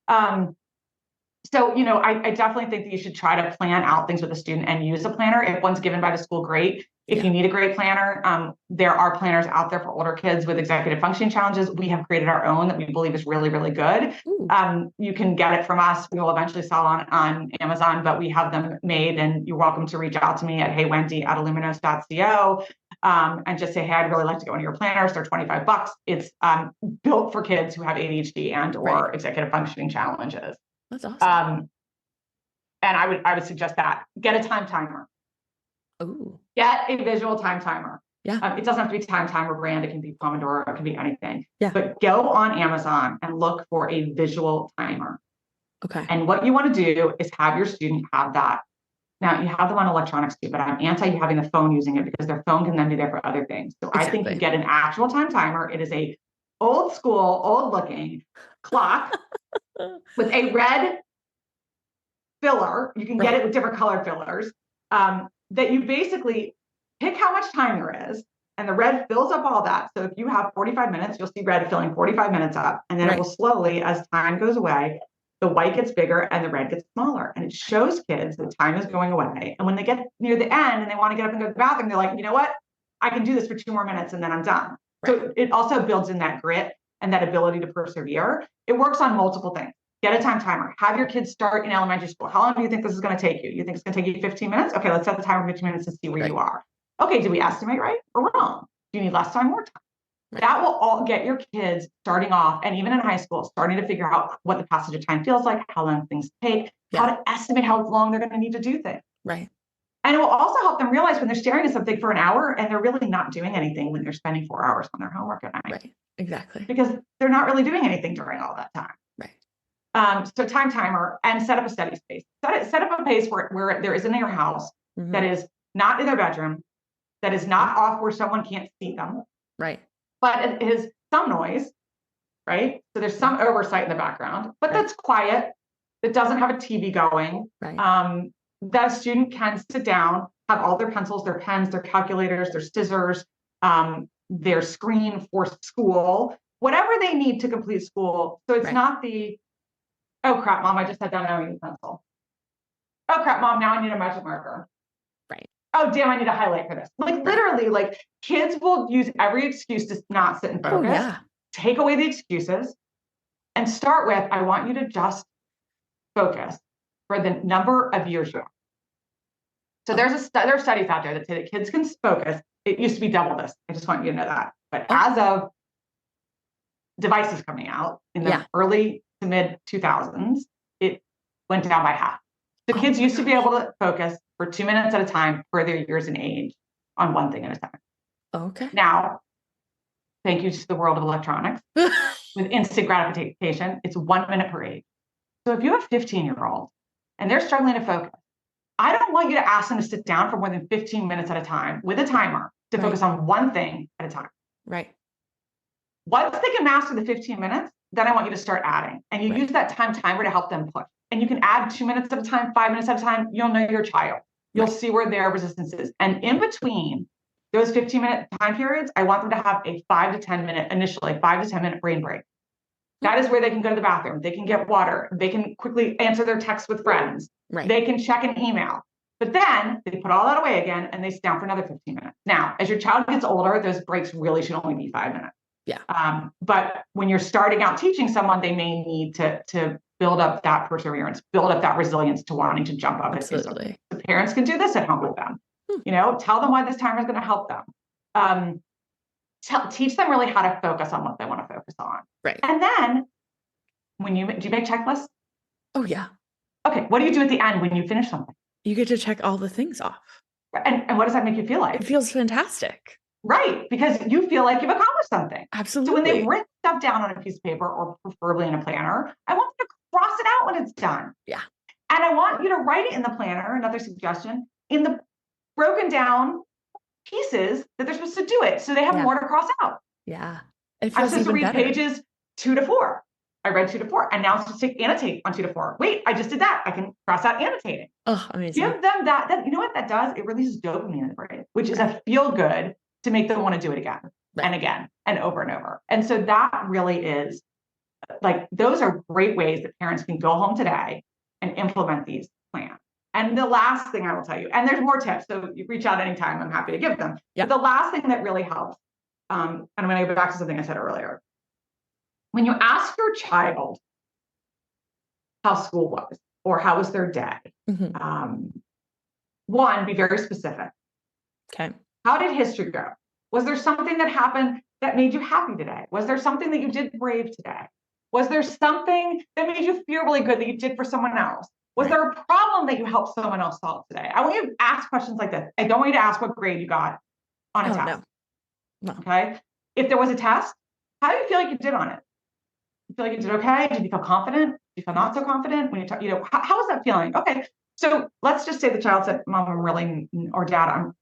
So, I definitely think that you should try to plan out things with a student and use a planner. If one's given by the school, great. If you need a great planner, there are planners out there for older kids with executive functioning challenges. We have created our own that we believe is really, really good. You can get it from us. We will eventually sell on Amazon, but we have them made, and you're welcome to reach out to me at heywendy@illuminos.co and just say, hey, I'd really like to go into your planners. They're $25. It's built for kids who have ADHD and or executive functioning challenges. That's awesome. And I would suggest that get a time timer. Ooh. Get a visual time timer. Yeah. It doesn't have to be time timer brand. It can be Pomodoro. It can be anything. Yeah. But go on Amazon and look for a visual timer. Okay. And what you want to do is have your student have that. Now, you have them on electronics too, but I'm anti you having the phone using it because their phone can then be there for other things. So I think you get an actual time timer. It is a old school, old looking clock with a red filler. You can get it with different colored fillers. That you basically pick how much time there is, and the red fills up all that. So if you have 45 minutes, you'll see red filling 45 minutes up, and then it will slowly, as time goes away, the white gets bigger and the red gets smaller. And it shows kids that time is going away. And when they get near the end and they want to get up and go to the bathroom, they're like, you know what? I can do this for 2 more minutes and then I'm done. So it also builds in that grit and that ability to persevere. It works on multiple things. Get a time timer. Have your kids start in elementary school. How long do you think this is going to take you? You think it's going to take you 15 minutes? Okay, let's set the timer for 15 minutes and see where you are. Okay, do we estimate right or wrong? Do you need less time, more time? That will all get your kids starting off, and even in high school, starting to figure out what the passage of time feels like, how long things take, how to estimate how long they're going to need to do things. Right. And it will also help them realize when they're staring at something for an hour and they're really not doing anything when they're spending 4 hours on their homework at night. Right. Exactly. Because they're not really doing anything during all that time. Right. So time timer and set up a study space. Set up a place where there is in your house that is not in their bedroom, that is not off where someone can't see them. Right. But it is some noise, right? So there's some oversight in the background, but that's quiet. It doesn't have a TV going. Right. That student can sit down, have all their pencils, their pens, their calculators, their scissors, their screen for school, whatever they need to complete school. So it's not the, oh crap, mom, I just sat down, now I need a pencil. Oh crap, mom, now I need a magic marker. Right. Oh, damn, I need a highlight for this. Literally, kids will use every excuse to not sit and focus. Oh, yeah. Take away the excuses and start with, I want you to just focus for the number of years you are. So there are studies out there that say that kids can focus. It used to be double this. I just want you to know that. But as of devices coming out in the early to mid 2000s, it went down by half. So kids used to be able to focus for 2 minutes at a time for their years in age on one thing at a time. Okay. Now, thank you to the world of electronics, with instant gratification, it's 1 minute per age. So if you have a 15-year-old and they're struggling to focus, I don't want you to ask them to sit down for more than 15 minutes at a time with a timer to focus on one thing at a time. Right. Once they can master the 15 minutes, then I want you to start adding. And you use that time timer to help them push. And you can add 2 minutes at a time, 5 minutes at a time. You'll know your child. You'll see where their resistance is. And in between those 15-minute time periods, I want them to have a 5 to 10 minute, initially 5 to 10 minute brain break. That is where they can go to the bathroom. They can get water. They can quickly answer their texts with friends. Right. They can check an email. But then they put all that away again and they sit down for another 15 minutes. Now, as your child gets older, those breaks really should only be 5 minutes. Yeah. But when you're starting out teaching someone, they may need to build up that perseverance, build up that resilience to wanting to jump up. Absolutely. The parents can do this at home with them. Tell them why this timer is going to help them. Teach them really how to focus on what they want to focus on. Right. And then do you make checklists? Oh, yeah. Okay. What do you do at the end when you finish something? You get to check all the things off. And what does that make you feel like? It feels fantastic. Right. Because you feel like you've accomplished something. Absolutely. So when they've written stuff down on a piece of paper or preferably in a planner, I want them to cross it out when it's done. Yeah. And I want you to write it in the planner, another suggestion, in the broken down pieces that they're supposed to do it. So they have more to cross out. Yeah. I'm supposed to read pages 2 to 4. I read 2 to 4. And now I'm supposed to annotate on 2 to 4. Wait, I just did that. I can cross out annotating. Oh, amazing. Give them that. You know what that does? It releases dopamine in the brain, which is a feel good to make them want to do it again and again and over and over. And so that really is like, those are great ways that parents can go home today and implement these plans. And the last thing I will tell you, and there's more tips, so you reach out anytime, I'm happy to give them. But the last thing that really helps, and I'm going to go back to something I said earlier. When you ask your child how school was or how was their day, one, be very specific. Okay. How did history go? Was there something that happened that made you happy today? Was there something that you did brave today? Was there something that made you feel really good that you did for someone else? Was there a problem that you helped someone else solve today? I want you to ask questions like this. I don't want you to ask what grade you got on a test. No. Okay. If there was a test, how do you feel like you did on it? You feel like you did okay? Did you feel confident? Did you feel not so confident when you talk? How was that feeling? Okay. So let's just say the child said, "Mom, or Dad,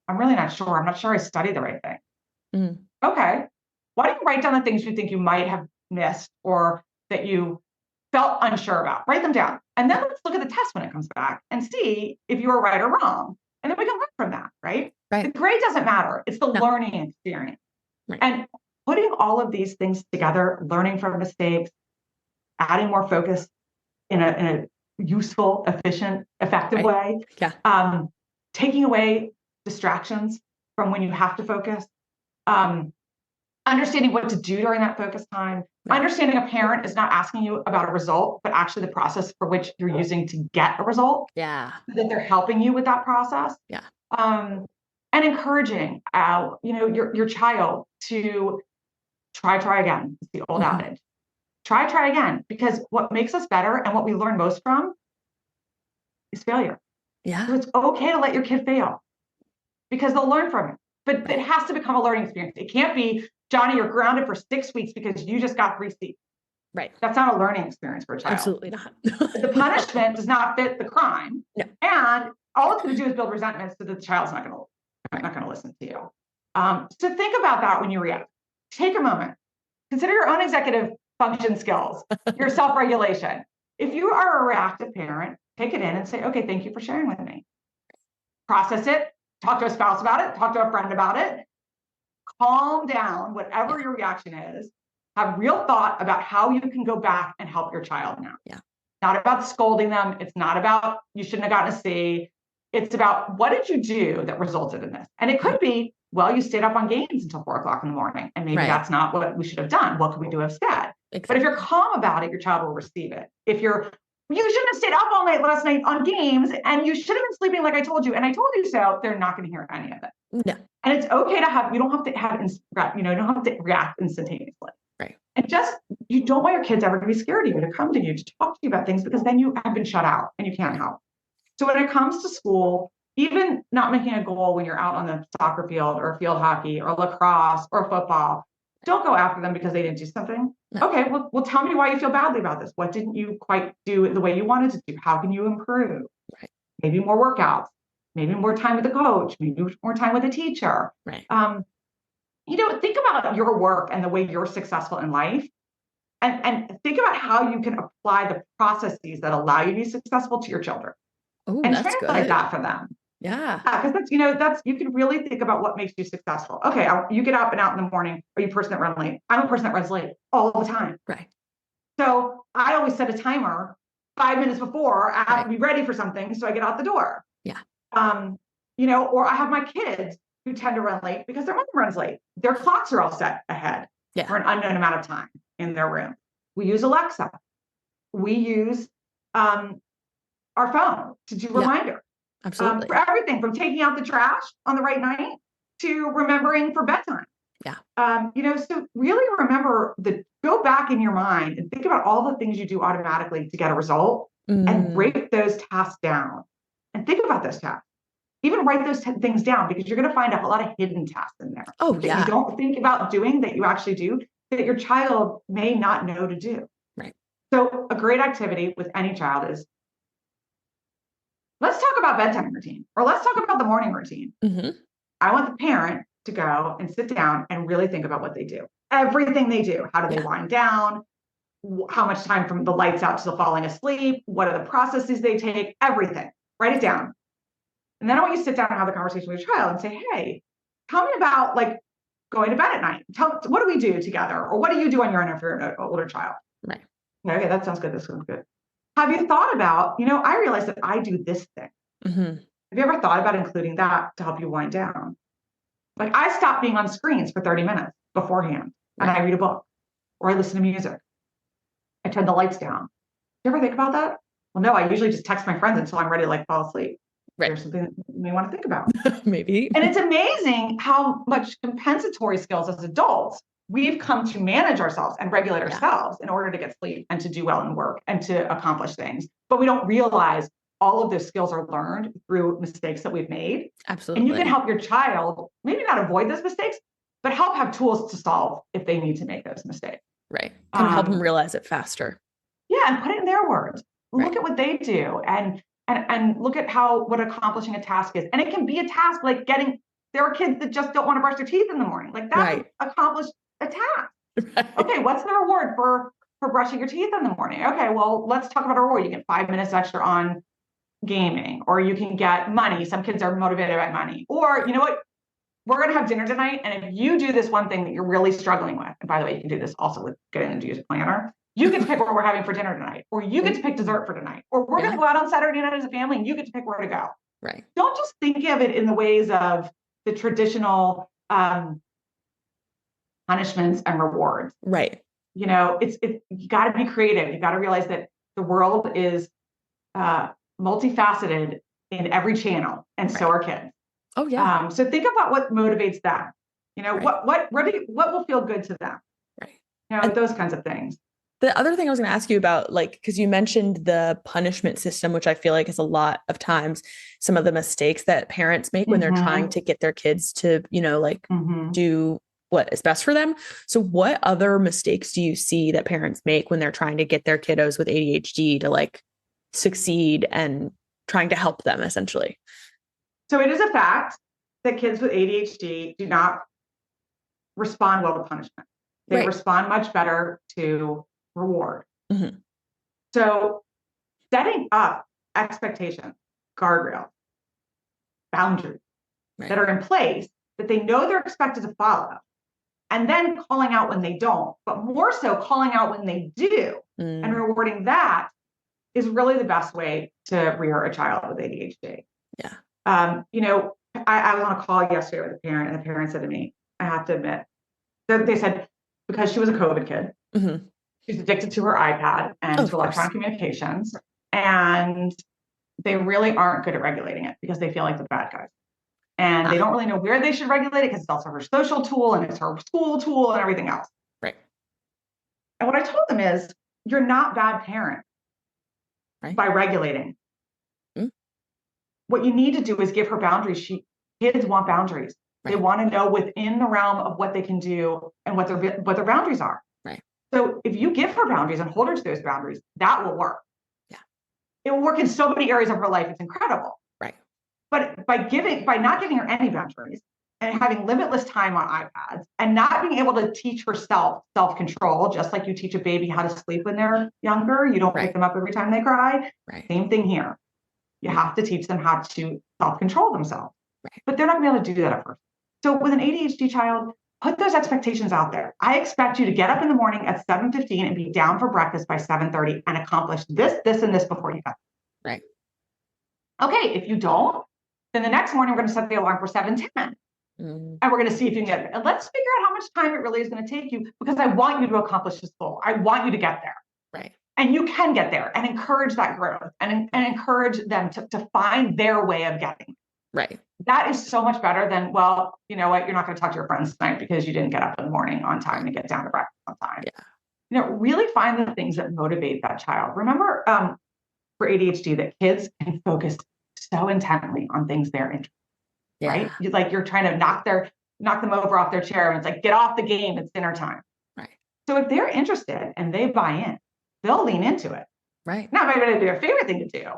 I'm really not sure. I'm not sure I studied the right thing." Okay. Why don't you write down the things you think you might have missed or that you felt unsure about? Write them down. And then let's look at the test when it comes back and see if you were right or wrong. And then we can learn from that, right? The grade doesn't matter. It's the learning experience. And putting all of these things together, learning from mistakes, adding more focus in a useful, efficient, effective way, taking away distractions from when you have to focus, understanding what to do during that focus time, understanding a parent is not asking you about a result, but actually the process for which you're using to get a result. Yeah. That they're helping you with that process. Yeah. And encouraging, your child to try again. It's the old adage. Try again, because what makes us better and what we learn most from is failure. Yeah. So it's okay to let your kid fail because they'll learn from it. But it has to become a learning experience. It can't be, Johnny, you're grounded for 6 weeks because you just got 3 C's. Right. That's not a learning experience for a child. Absolutely not. The punishment does not fit the crime. No. And all it's going to do is build resentment so that the child's not going to listen to you. So think about that when you react. Take a moment. Consider your own executive function skills, your self-regulation. If you are a reactive parent, take it in and say, okay, thank you for sharing with me. Process it. Talk to a spouse about it. Talk to a friend about it. Calm down, whatever your reaction is. Have real thought about how you can go back and help your child now. Yeah. Not about scolding them. It's not about you shouldn't have gotten a C. It's about what did you do that resulted in this? And it could be, well, you stayed up on games until 4 o'clock in the morning, and maybe that's not what we should have done. What can we do instead? Exactly. But if you're calm about it, your child will receive it. If you shouldn't have stayed up all night last night on games, and you should have been sleeping like I told you, and I told you so, they're not going to hear any of it. No. And it's okay to you don't have to react instantaneously. Right. And you don't want your kids ever to be scared of you, to come to you, to talk to you about things, because then you have been shut out and you can't help. So when it comes to school, even not making a goal when you're out on the soccer field or field hockey or lacrosse or football, don't go after them because they didn't do something. No. Okay, well, tell me why you feel badly about this. What didn't you quite do the way you wanted to do? How can you improve? Right. Maybe more workouts, maybe more time with the coach, maybe more time with the teacher. Right. Think about your work and the way you're successful in life, and think about how you can apply the processes that allow you to be successful to your children. Oh, and that's translate good. that for them. Yeah. Because that's you can really think about what makes you successful. Okay, you get up and out in the morning. Are you a person that runs late? I'm a person that runs late all the time. Right. So I always set a timer 5 minutes before. I have to be ready for something, so I get out the door. Yeah. Or I have my kids who tend to run late because their mother runs late. Their clocks are all set ahead for an unknown amount of time in their room. We use Alexa. we use our phone to do reminders. Absolutely. For everything from taking out the trash on the right night to remembering for bedtime. Yeah. So really remember go back in your mind and think about all the things you do automatically to get a result and break those tasks down and think about those tasks. Even write those things down because you're going to find a lot of hidden tasks in there that you don't think about doing that you actually do that your child may not know to do. Right. So a great activity with any child is, let's talk about bedtime routine or let's talk about the morning routine. I want the parent to go and sit down and really think about what they do. Everything they do. How do they wind down? How much time from the lights out to the falling asleep? What are the processes they take? Everything. Write it down. And then I want you to sit down and have a conversation with your child and say, hey, tell me about like going to bed at night. What do we do together? Or what do you do on your own if you're an older child? Right. Okay, that sounds good. This sounds good. Have you thought about, I realize that I do this thing. Have you ever thought about including that to help you wind down? Like I stop being on screens for 30 minutes beforehand and I read a book or I listen to music. I turn the lights down. Do you ever think about that? Well, no, I usually just text my friends until I'm ready to like fall asleep. Right. There's something that you may want to think about. Maybe. And it's amazing how much compensatory skills as adults we've come to manage ourselves and regulate ourselves in order to get sleep and to do well in work and to accomplish things. But we don't realize all of those skills are learned through mistakes that we've made. Absolutely. And you can help your child maybe not avoid those mistakes, but help have tools to solve if they need to make those mistakes. Right. Can help them realize it faster. Yeah. And put it in their words. Look at what they do and look at what accomplishing a task is. And it can be a task like there are kids that just don't want to brush their teeth in the morning. Like that's accomplished a task. Right. Okay. What's the reward for brushing your teeth in the morning? Okay. Well, let's talk about a reward. You get 5 minutes extra on gaming, or you can get money. Some kids are motivated by money, or you know what? We're going to have dinner tonight. And if you do this one thing that you're really struggling with, and by the way, you can do this also with getting to use a planner. You get to pick what we're having for dinner tonight, or you get to pick dessert for tonight, or we're going to go out on Saturday night as a family and you get to pick where to go. Right. Don't just think of it in the ways of the traditional punishments and rewards. Right. You got to be creative. You got to realize that the world is multifaceted in every channel, and so are kids. Oh yeah. So think about what motivates them. What will feel good to them. Right. Those kinds of things. The other thing I was going to ask you about, because you mentioned the punishment system, which I feel like is a lot of times some of the mistakes that parents make when they're trying to get their kids to, do what is best for them. So what other mistakes do you see that parents make when they're trying to get their kiddos with ADHD to succeed and trying to help them essentially? So it is a fact that kids with ADHD do not respond well to punishment. They respond much better to reward. So setting up expectations, guardrails, boundaries that are in place that they know they're expected to follow, and then calling out when they don't, but more so calling out when they do and rewarding that is really the best way to rear a child with ADHD. Yeah. I was on a call yesterday with a parent, and the parent said to me, I have to admit, they said, because she was a COVID kid, she's addicted to her iPad and to electronic communications, and they really aren't good at regulating it because they feel like the bad guys. And they don't really know where they should regulate it because it's also her social tool and it's her school tool and everything else. Right. And what I told them is, you're not bad parent by regulating. What you need to do is give her boundaries. Kids want boundaries. They want to know within the realm of what they can do and what their boundaries are. Right. So if you give her boundaries and hold her to those boundaries, that will work. Yeah. It will work in so many areas of her life. It's incredible. Right. But by not giving her any boundaries and having limitless time on iPads and not being able to teach herself self-control, just like you teach a baby how to sleep when they're younger, you don't pick them up every time they cry. Right. Same thing here. You have to teach them how to self-control themselves. Right. But they're not going to be able to do that at first. So with an ADHD child, put those expectations out there. I expect you to get up in the morning at 7:15 and be down for breakfast by 7:30 and accomplish this, and this before you get there. Right. Okay, if you don't, then the next morning we're going to set the alarm for 7:10. And we're going to see if you can get it. And let's figure out how much time it really is going to take you, because I want you to accomplish this goal. I want you to get there. Right. And you can get there and encourage that growth and encourage them to find their way of getting. Right. That is so much better than, well, you know what, you're not going to talk to your friends tonight because you didn't get up in the morning on time and get down to breakfast on time. Yeah. You know, really find the things that motivate that child. Remember, for ADHD, that kids can focus so intently on things they're interested in, right? Like you're trying to knock them over off their chair and it's like, get off the game, it's dinner time. Right. So if they're interested and they buy in, they'll lean into it. Right. Not maybe it'll be their favorite thing to do,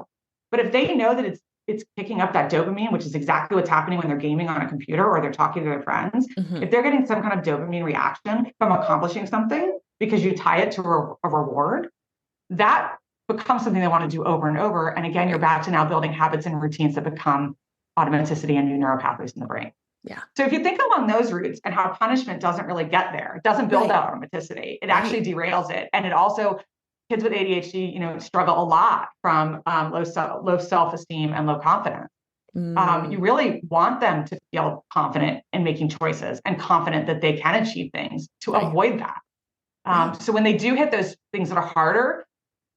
but if they know that it's picking up that dopamine, which is exactly what's happening when they're gaming on a computer or they're talking to their friends, if they're getting some kind of dopamine reaction from accomplishing something because you tie it to a reward, that becomes something they want to do over and over. And again, you're back to now building habits and routines that become automaticity and new neural pathways in the brain. Yeah. So if you think along those routes and how punishment doesn't really get there, it doesn't build that automaticity, it actually derails it. And it also, kids with ADHD, you know, struggle a lot from low self-esteem and low confidence. You really want them to feel confident in making choices and confident that they can achieve things to avoid that. So when they do hit those things that are harder,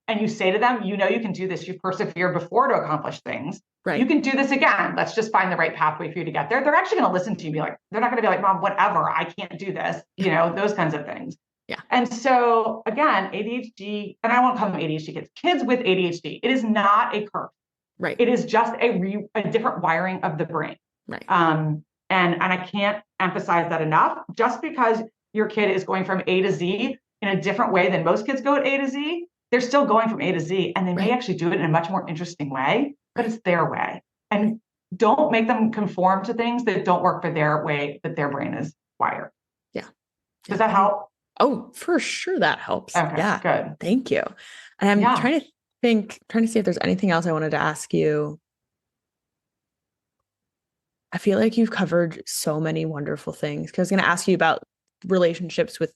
and you say to them, you know, you can do this, you've persevered before to accomplish things. You can do this again. Let's just find the right pathway for you to get there. They're actually going to listen to you, be like, they're not going to be like, Mom, whatever, I can't do this, you know, those kinds of things. Yeah. And so again, ADHD, and I won't call them ADHD kids with ADHD, it is not a curse. Right. It is just a different wiring of the brain. Right. And I can't emphasize that enough. Just because your kid is going from A to Z in a different way than most kids go at A to Z, they're still going from A to Z, and they may actually do it in a much more interesting way, but it's their way. And don't make them conform to things that don't work for their way that their brain is wired. Yeah. Does that help? Oh, for sure that helps. Okay, yeah. Good. Thank you. And I'm trying to see if there's anything else I wanted to ask you. I feel like you've covered so many wonderful things, because I was going to ask you about relationships with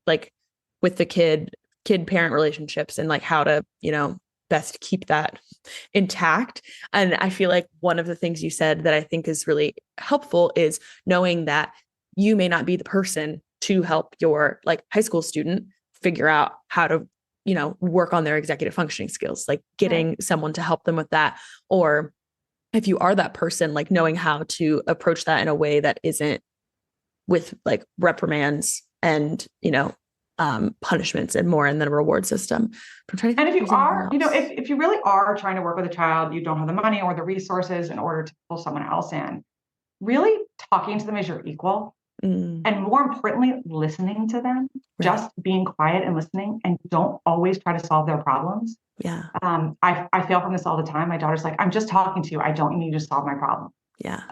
the kid parent relationships and like how to, you know, best keep that intact. And I feel like one of the things you said that I think is really helpful is knowing that you may not be the person to help your like high school student figure out how to, you know, work on their executive functioning skills, like getting someone to help them with that. Or if you are that person, like knowing how to approach that in a way that isn't with like reprimands and, you know, punishments and more in the reward system. And if you are, you know, if you really are trying to work with a child, you don't have the money or the resources in order to pull someone else in, really talking to them as your equal. And more importantly, listening to them, just being quiet and listening, and don't always try to solve their problems. Yeah. I fail from this all the time. My daughter's like, I'm just talking to you. I don't need you to solve my problem. Yeah.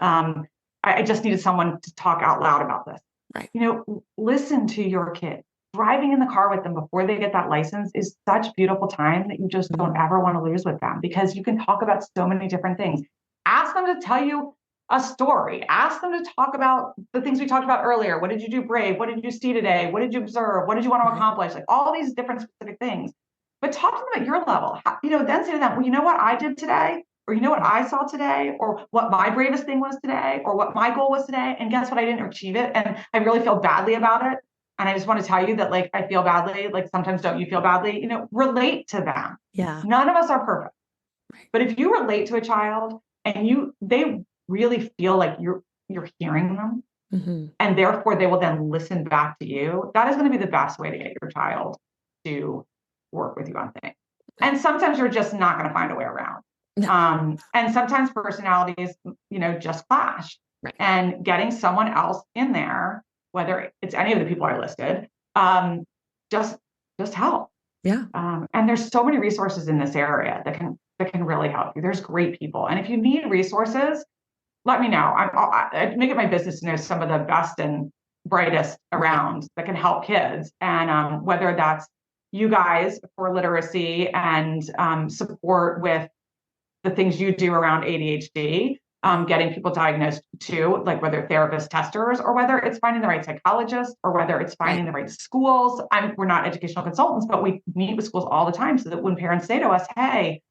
I just needed someone to talk out loud about this. Right. You know, listen to your kid. Driving in the car with them before they get that license is such beautiful time that you just don't ever want to lose with them, because you can talk about so many different things. Ask them to tell you a story. Ask them to talk about the things we talked about earlier. What did you do brave? What did you see today? What did you observe? What did you want to accomplish? Like all these different specific things. But talk to them at your level. You know, then say to them, well, you know what I did today? Or you know what I saw today? Or what my bravest thing was today? Or what my goal was today? And guess what? I didn't achieve it. And I really feel badly about it. And I just want to tell you that, like, I feel badly, like sometimes don't you feel badly, you know, relate to them. Yeah. None of us are perfect. Right. But if you relate to a child and they really feel like you're hearing them, and therefore they will then listen back to you, that is going to be the best way to get your child to work with you on things. And sometimes you're just not going to find a way around. No. And sometimes personalities, you know, just clash. Right. And getting someone else in there, whether it's any of the people I listed, just help. Yeah. And there's so many resources in this area that can really help you. There's great people. And if you need resources, let me know. I make it my business to know some of the best and brightest around that can help kids. And whether that's you guys for literacy and support with the things you do around ADHD, getting people diagnosed too, like whether therapist testers, or whether it's finding the right psychologist, or whether it's finding the right schools. We're not educational consultants, but we meet with schools all the time, so that when parents say to us, hey,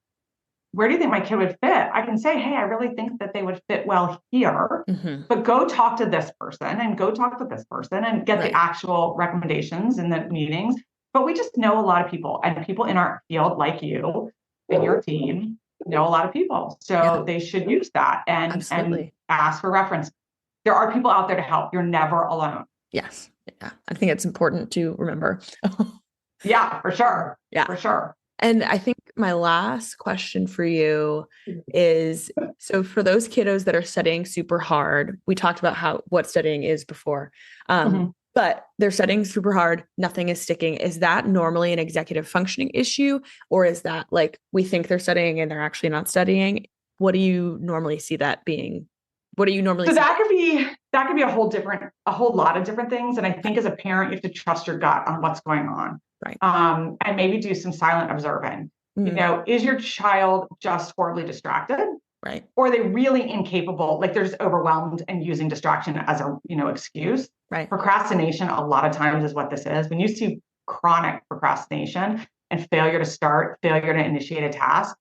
where do you think my kid would fit? I can say, hey, I really think that they would fit well here, but go talk to this person and go talk to this person and get the actual recommendations in the meetings. but we just know a lot of people, and people in our field like you and your team know a lot of people. So they should use that and ask for reference. There are people out there to help. You're never alone. Yes. Yeah. I think it's important to remember. Yeah, for sure. Yeah, for sure. And I think my last question for you is, so for those kiddos that are studying super hard, we talked about what studying is before, but they're studying super hard, nothing is sticking. Is that normally an executive functioning issue? Or is that like, we think they're studying and they're actually not studying? What do you normally see that being? What do you normally see? That could be a whole lot of different things. And I think as a parent, you have to trust your gut on what's going on. Right. And maybe do some silent observing. Is your child just horribly distracted? Right. Or are they really incapable? Like they're just overwhelmed and using distraction as a, excuse. Right. Procrastination a lot of times is what this is. When you see chronic procrastination and failure to initiate a task,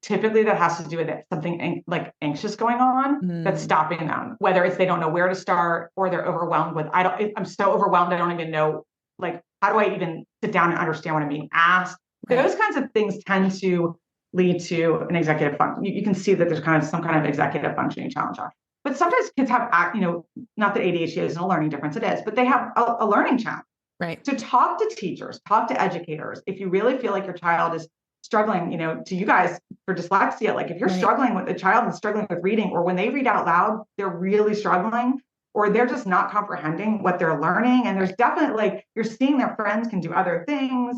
typically that has to do with something like anxious going on that's stopping them, whether it's they don't know where to start or they're overwhelmed with, I'm so overwhelmed, I don't even know, like, how do I even sit down and understand what I'm being asked? Right. Those kinds of things tend to lead to an executive function. You can see that there's kind of some kind of executive functioning challenge on. But sometimes kids have, not that ADHD isn't a learning difference, it is, but they have a learning challenge. Right. So talk to teachers, talk to educators. If you really feel like your child is struggling, to you guys for dyslexia, like if you're struggling with a child that's struggling with reading, or when they read out loud, they're really struggling, or they're just not comprehending what they're learning. And there's definitely like, you're seeing their friends can do other things.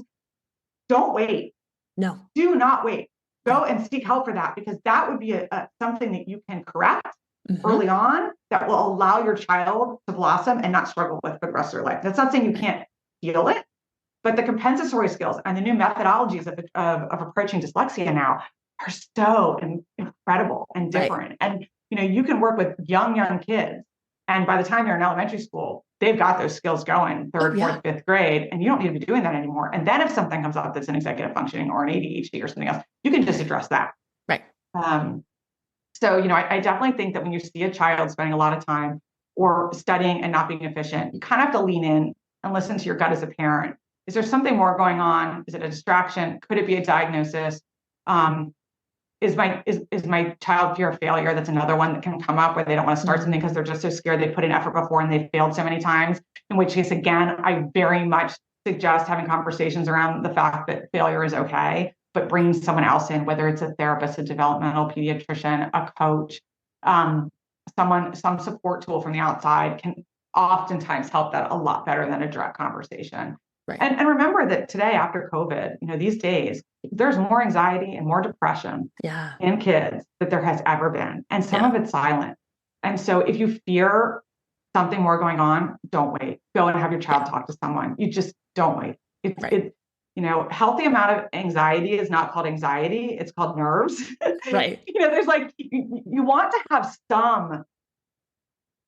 Don't wait. No. Do not wait. Go and seek help for that, because that would be something that you can correct early on that will allow your child to blossom and not struggle with for the rest of their life. That's not saying you can't heal it, but the compensatory skills and the new methodologies of approaching dyslexia now are so incredible and different. And, you can work with young kids. And by the time they're in elementary school, they've got those skills going, third, fourth, fifth grade, and you don't need to be doing that anymore. And then if something comes up that's an executive functioning or an ADHD or something else, you can just address that. Right. So, I definitely think that when you see a child spending a lot of time or studying and not being efficient, you kind of have to lean in and listen to your gut as a parent. Is there something more going on? Is it a distraction? Could it be a diagnosis? Is my child fear of failure? That's another one that can come up, where they don't want to start something because they're just so scared they put in effort before and they've failed so many times. In which case, again, I very much suggest having conversations around the fact that failure is okay, but bringing someone else in, whether it's a therapist, a developmental pediatrician, a coach, some support tool from the outside can oftentimes help that a lot better than a direct conversation. Right. And remember that today, after COVID, these days, there's more anxiety and more depression in kids that there has ever been. And some of it's silent. And so if you fear something more going on, don't wait. Go and have your child talk to someone. You just don't wait. Healthy amount of anxiety is not called anxiety. It's called nerves. Right. There's like, you want to have some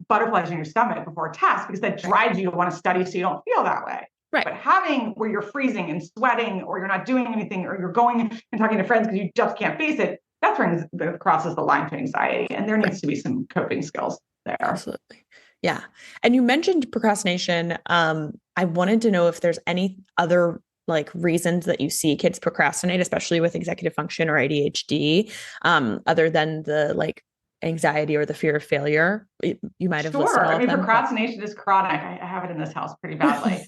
butterflies in your stomach before a test, because that drives you to want to study so you don't feel that way. Right. But having where you're freezing and sweating, or you're not doing anything, or you're going and talking to friends because you just can't face it, that crosses the line to anxiety. And there needs to be some coping skills there. Absolutely. Yeah. And you mentioned procrastination. I wanted to know if there's any other reasons that you see kids procrastinate, especially with executive function or ADHD, other than the anxiety or the fear of failure. You might have listed all of them. Procrastination is chronic. I have it in this house pretty badly.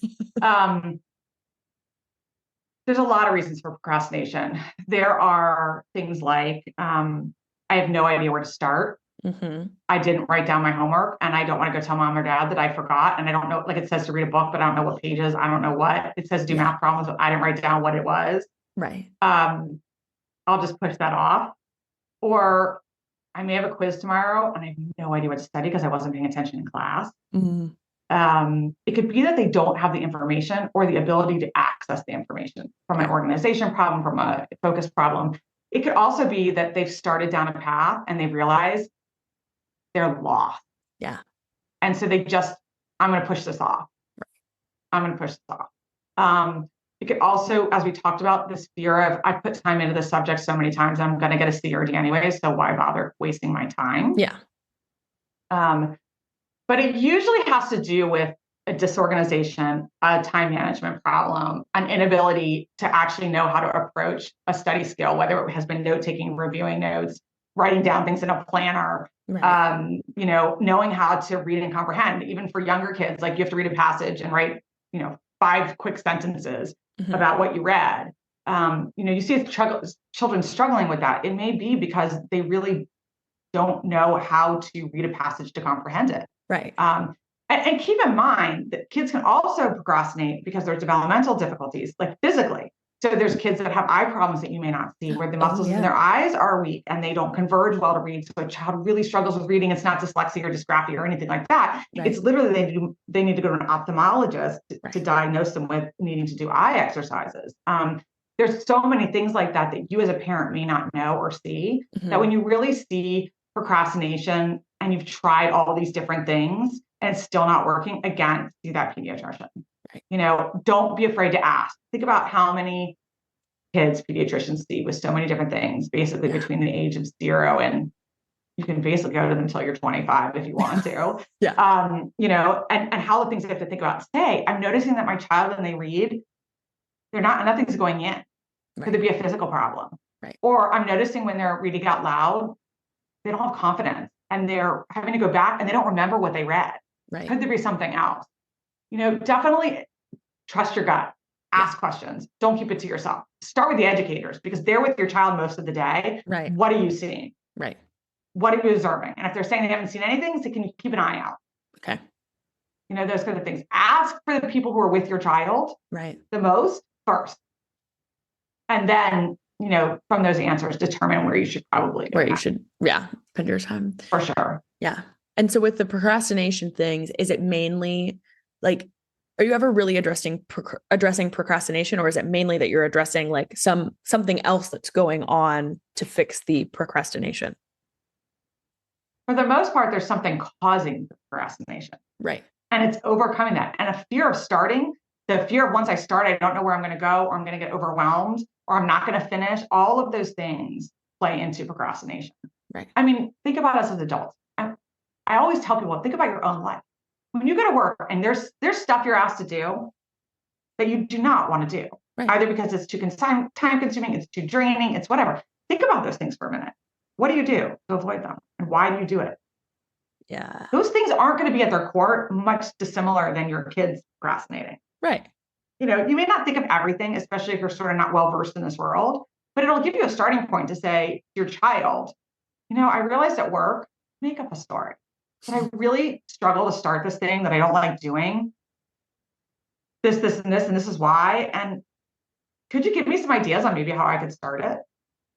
There's a lot of reasons for procrastination. There are things like, I have no idea where to start. I didn't write down my homework, and I don't want to go tell mom or dad that I forgot. And I don't know, it says to read a book, but I don't know what pages. I don't know what it says. Do math problems, but I didn't write down what it was. Right. I'll just push that off. Or I may have a quiz tomorrow and I have no idea what to study because I wasn't paying attention in class. It could be that they don't have the information or the ability to access the information from an organization problem, from a focus problem. It could also be that they've started down a path and they've realized they're lost. Yeah. And so I'm going to push this off. I'm going to push this off. It could also, as we talked about, this fear of, I put time into the subject so many times, I'm going to get a C or D anyway, so why bother wasting my time? Yeah. But it usually has to do with a disorganization, a time management problem, an inability to actually know how to approach a study skill, whether it has been note-taking, reviewing notes, writing down things in a planner, knowing how to read and comprehend. Even for younger kids, like you have to read a passage and write, 5 quick sentences about what you read. You see children struggling with that. It may be because they really don't know how to read a passage to comprehend it. Right. And keep in mind that kids can also procrastinate because there's developmental difficulties, like physically. So there's kids that have eye problems that you may not see, where the muscles in their eyes are weak and they don't converge well to read. So a child really struggles with reading. It's not dyslexia or dysgraphia or anything like that. Right. It's literally they need to go to an ophthalmologist to diagnose them with needing to do eye exercises. There's so many things like that you as a parent may not know or see, that when you really see procrastination and you've tried all these different things and it's still not working, again, see that pediatrician. Right. Don't be afraid to ask. Think about how many kids pediatricians see with so many different things, basically between the age of 0 and you can basically go to them until you're 25 if you want to. And how the things they have to think about. Say, I'm noticing that my child, when they read, nothing's going in. Right. Could there be a physical problem? Right. Or I'm noticing when they're reading out loud, they don't have confidence and they're having to go back and they don't remember what they read. Right. Could there be something else? Definitely trust your gut. Ask questions. Don't keep it to yourself. Start with the educators because they're with your child most of the day. Right. What are you seeing? Right. What are you observing? And if they're saying they haven't seen anything, so can you keep an eye out? Okay. Those kind of things. Ask for the people who are with your child the most first. And then, from those answers, determine where you should probably go. Spend your time. For sure. Yeah. And so with the procrastination things, is it mainly like, are you ever really addressing procrastination, or is it mainly that you're addressing like something else that's going on to fix the procrastination? For the most part, there's something causing the procrastination. Right. And it's overcoming that. And a fear of starting, the fear of once I start, I don't know where I'm going to go, or I'm going to get overwhelmed, or I'm not going to finish. All of those things play into procrastination. Right. I mean, think about us as adults. I always tell people, think about your own life. When you go to work and there's stuff you're asked to do that you do not want to do, either because it's too time consuming, it's too draining, it's whatever. Think about those things for a minute. What do you do to avoid them? And why do you do it? Yeah. Those things aren't going to be at their core much dissimilar than your kids procrastinating. Right. You may not think of everything, especially if you're sort of not well-versed in this world, but it'll give you a starting point to say to your child, I realized at work, make up a story. But I really struggle to start this thing that I don't like doing. This, and this is why. And could you give me some ideas on maybe how I could start it?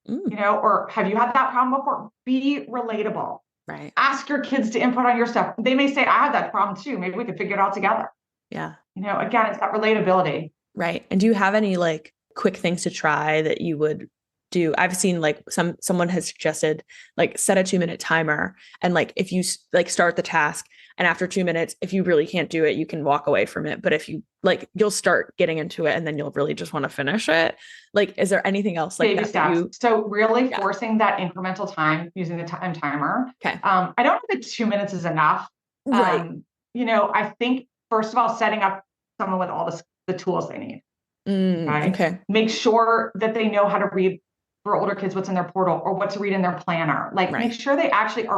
Or have you had that problem before? Be relatable. Right. Ask your kids to input on your stuff. They may say, I have that problem too. Maybe we could figure it out together. Yeah. Again, it's that relatability. Right. And do you have any like quick things to try that you would do? I've seen like someone has suggested like set a 2-minute timer. And like, if you like start the task and after 2 minutes, if you really can't do it, you can walk away from it. But if you like, you'll start getting into it and then you'll really just want to finish it. Like, is there anything else like baby steps? So really forcing that incremental time using the time timer. Okay. I don't know that 2 minutes is enough. Right. I think first of all, setting up someone with all the tools they need. Okay. Make sure that they know how to read for older kids, what's in their portal or what to read in their planner. Like make sure they actually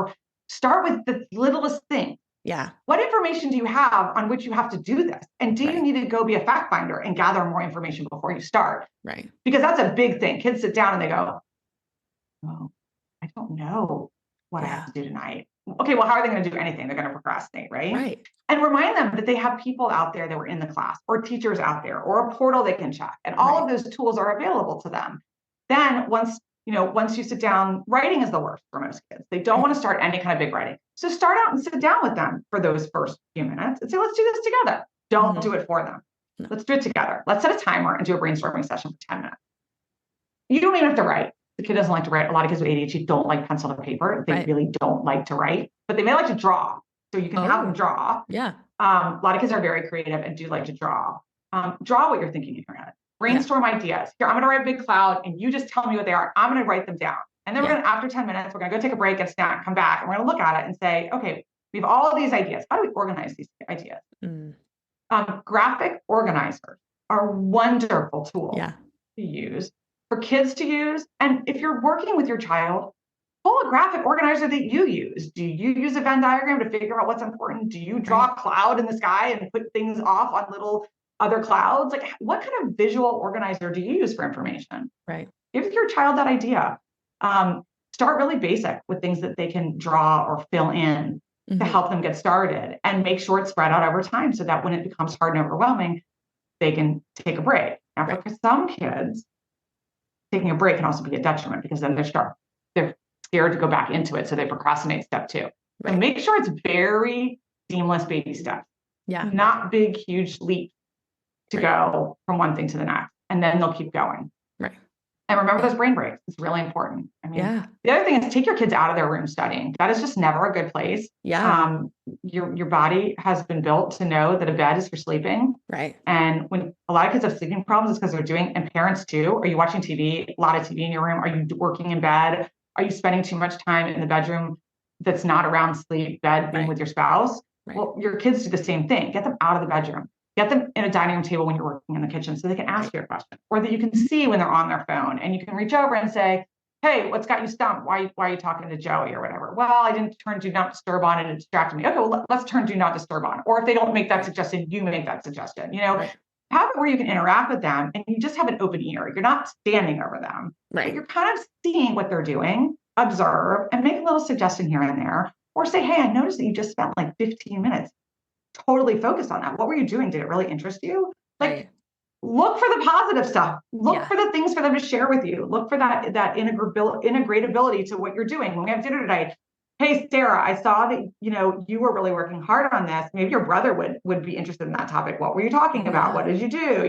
start with the littlest thing. Yeah. What information do you have on which you have to do this? And do you need to go be a fact finder and gather more information before you start? Right. Because that's a big thing. Kids sit down and they go, oh, I don't know what I have to do tonight. Okay, well, how are they going to do anything? They're going to procrastinate, right? Right. And remind them that they have people out there that were in the class or teachers out there or a portal they can check. And all of those tools are available to them. Then once you sit down, writing is the worst for most kids. They don't want to start any kind of big writing. So start out and sit down with them for those first few minutes and say, let's do this together. Don't do it for them. No. Let's do it together. Let's set a timer and do a brainstorming session for 10 minutes. You don't even have to write. The kid doesn't like to write. A lot of kids with ADHD don't like pencil to paper. They really don't like to write, but they may like to draw. So you can have them draw. Yeah. A lot of kids are very creative and do like to draw. Draw what you're thinking in your head. Brainstorm ideas. Here, I'm going to write a big cloud and you just tell me what they are. I'm going to write them down. And then we're going to, after 10 minutes, we're going to go take a break and snack, come back, and we're going to look at it and say, okay, we have all of these ideas. How do we organize these ideas? Graphic organizers are wonderful tools Yeah. to use for kids to use. And if you're working with your child, pull a graphic organizer that you use. Do you use a Venn diagram to figure out what's important? Do you draw a cloud in the sky and put things off on little other clouds? Like, what kind of visual organizer do you use for information? Right. Give your child that idea. Start really basic with things that they can draw or fill in to help them get started, and make sure it's spread out over time so that when it becomes hard and overwhelming, they can take a break. Now, for some kids, taking a break can also be a detriment because then they're scared to go back into it. So they procrastinate step 2. So make sure it's very seamless baby steps. Yeah. Not big, huge leaps to go from one thing to the next. And then they'll keep going. Right. And remember those brain breaks. It's really important. I mean, the other thing is take your kids out of their room studying. That is just never a good place. Yeah. Your body has been built to know that a bed is for sleeping. Right. And when a lot of kids have sleeping problems, it's because they're doing, and parents too. Are you watching TV? A lot of TV in your room? Are you working in bed? Are you spending too much time in the bedroom that's not around sleep, bed, being with your spouse? Well, your kids do the same thing. Get them out of the bedroom. Get them in a dining room table when you're working in the kitchen so they can ask you a question, or that you can see when they're on their phone and you can reach over and say, hey, what's got you stumped? Why are you talking to Joey or whatever? Well, I didn't turn do not disturb on and it distracted me. Okay, well, let's turn do not disturb on. Or if they don't make that suggestion, you make that suggestion. Have it where you can interact with them and you just have an open ear. You're not standing over them. But you're kind of seeing what they're doing, observe, and make a little suggestion here and there. Or say, hey, I noticed that you just spent like 15 minutes totally focused on that. What were you doing? Did it really interest you? Look for the positive stuff. Look for the things for them to share with you. Look for that integratability to what you're doing. When we have dinner tonight, hey, Sarah, I saw that, you were really working hard on this. Maybe your brother would be interested in that topic. What were you talking about? What did you do?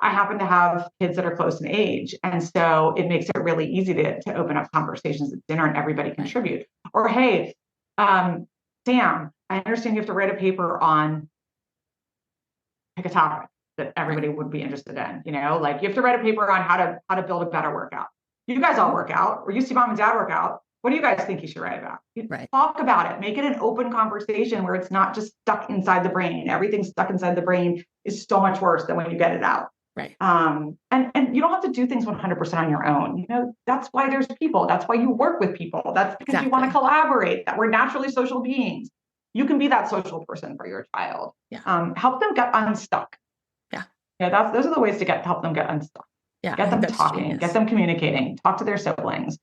I happen to have kids that are close in age. And so it makes it really easy to open up conversations at dinner and everybody contribute. Or, hey, Sam, I understand you have to write a paper on, pick a topic that everybody would be interested in, you have to write a paper on how to build a better workout. You guys all work out, or you see mom and dad work out. What do you guys think you should write about? Talk about it. Make it an open conversation where it's not just stuck inside the brain. Everything stuck inside the brain is so much worse than when you get it out. Right. And you don't have to do things 100% on your own. That's why there's people. That's why you work with people. That's because you want to collaborate. That we're naturally social beings. You can be that social person for your child. Help them get unstuck. Those are the ways to help them get unstuck. Get them talking, genius. Get them communicating, talk to their siblings.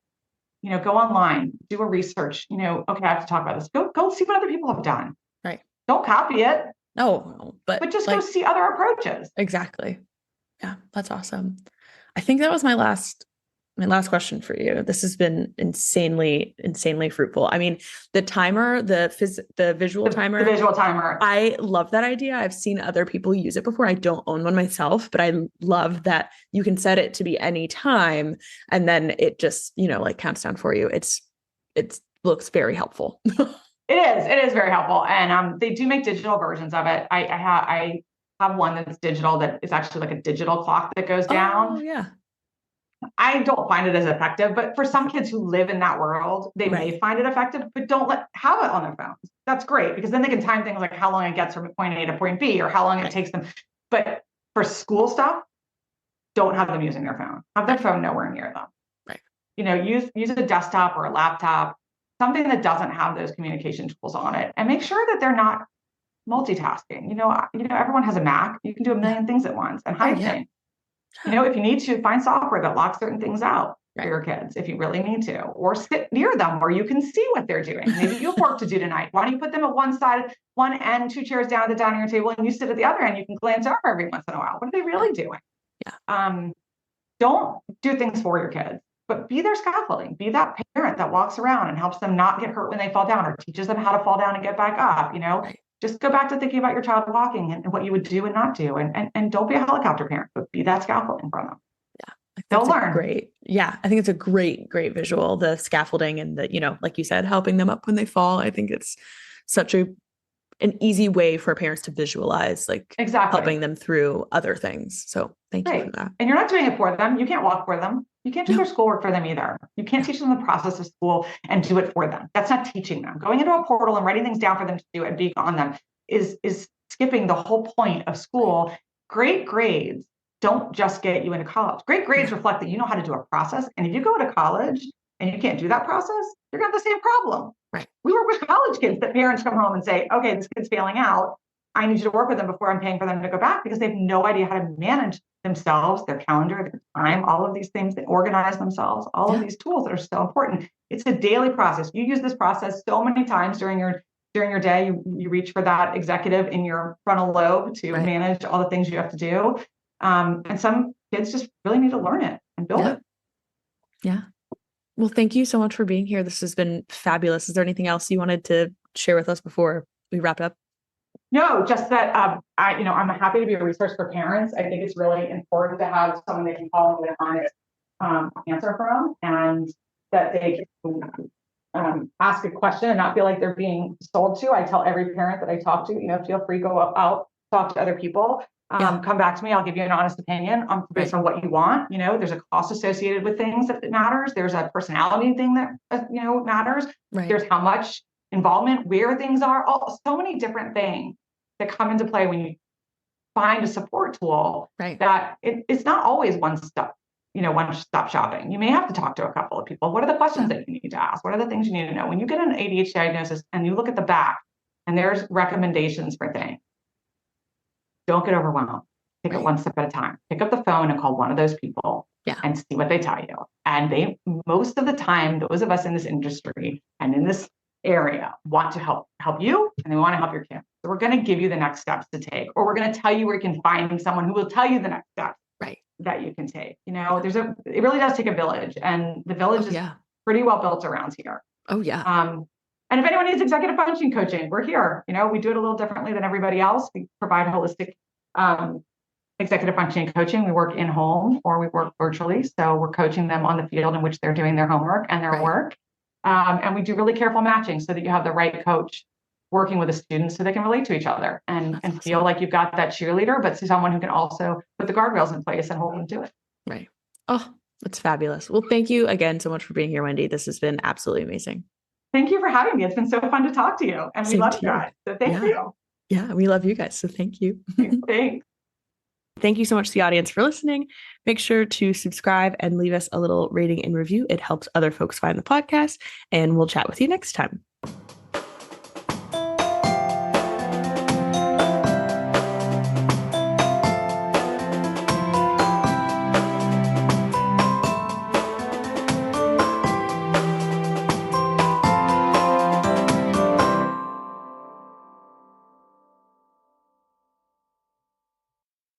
Go online, do a research. Okay, I have to talk about this. Go see what other people have done. Right. Don't copy it. No, but just go see other approaches. Exactly. Yeah, that's awesome. I think that was my last question for you. This has been insanely fruitful. I mean, the timer, the visual timer. The visual timer. I love that idea. I've seen other people use it before. I don't own one myself, but I love that you can set it to be any time and then it just, counts down for you. It looks very helpful. It is very helpful. And they do make digital versions of it. I have one that's digital that is actually like a digital clock that goes down. Oh, yeah. I don't find it as effective, but for some kids who live in that world, they may find it effective, but don't have it on their phones. That's great because then they can time things like how long it gets from point A to point B or how long it takes them. But for school stuff, don't have them using their phone. Have their phone nowhere near them. Right. Use a desktop or a laptop, something that doesn't have those communication tools on it, and make sure that they're not multitasking. Everyone has a Mac. You can do a million things at once and hide things. If you need to, find software that locks certain things out for your kids if you really need to, or sit near them where you can see what they're doing. Maybe you have work to do tonight. Why don't you put them at one side, one end, 2 chairs down at the dining room table, and you sit at the other end. You can glance over every once in a while. What are they really doing? Yeah. Don't do things for your kids, but be their scaffolding. Be that parent that walks around and helps them not get hurt when they fall down, or teaches them how to fall down and get back up. Just go back to thinking about your child walking and what you would do and not do. And don't be a helicopter parent, but be that scaffolding for them. Yeah. They'll learn. Great. Yeah. I think it's a great visual, the scaffolding and the, like you said, helping them up when they fall. I think it's such an easy way for parents to visualize, helping them through other things. So thank you for that. And you're not doing it for them. You can't walk for them. You can't do their schoolwork for them either. You can't teach them the process of school and do it for them. That's not teaching them. Going into a portal and writing things down for them to do and being on them is skipping the whole point of school. Great grades don't just get you into college. Great grades reflect that you know how to do a process. And if you go to college and you can't do that process, you're going to have the same problem. Right. We work with college kids that parents come home and say, okay, this kid's failing out. I need you to work with them before I'm paying for them to go back, because they have no idea how to manage themselves, their calendar, their time, all of these things, they organize themselves, all of these tools that are so important. It's a daily process. You use this process so many times during your day. You reach for that executive in your frontal lobe to manage all the things you have to do. And some kids just really need to learn it and build it. Yeah. Well, thank you so much for being here. This has been fabulous. Is there anything else you wanted to share with us before we wrap up? No, just that I'm happy to be a resource for parents. I think it's really important to have someone they can call and get an honest answer from, and that they can ask a question and not feel like they're being sold to. I tell every parent that I talk to, feel free, go out, talk to other people. Come back to me. I'll give you an honest opinion based on what you want. There's a cost associated with things that matters. There's a personality thing that, matters. Right. There's how much involvement, where things are, so many different things that come into play when you find a support tool. Right. That it's not always one stop shopping. You may have to talk to a couple of people. What are the questions that you need to ask? What are the things you need to know? When you get an ADHD diagnosis and you look at the back and there's recommendations for things, don't get overwhelmed. Take it one step at a time. Pick up the phone and call one of those people and see what they tell you. And most of the time, those of us in this industry and in this area want to help you, and they want to help your kid. So we're going to give you the next steps to take, or we're going to tell you where you can find someone who will tell you the next steps that you can take. It really does take a village, and the village is pretty well built around here. Oh yeah. And if anyone needs executive functioning coaching, we're here. We do it a little differently than everybody else. We provide holistic executive functioning coaching. We work in home or we work virtually. So we're coaching them on the field in which they're doing their homework and their work. And we do really careful matching so that you have the right coach working with the students so they can relate to each other and feel like you've got that cheerleader, but someone who can also put the guardrails in place and hold them to it. Right. Oh, that's fabulous. Well, thank you again so much for being here, Wendy. This has been absolutely amazing. Thank you for having me. It's been so fun to talk to you. And we love you guys. So thank you. Yeah, we love you guys. So thank you. Thanks. Thank you so much to the audience for listening. Make sure to subscribe and leave us a little rating and review. It helps other folks find the podcast, and we'll chat with you next time.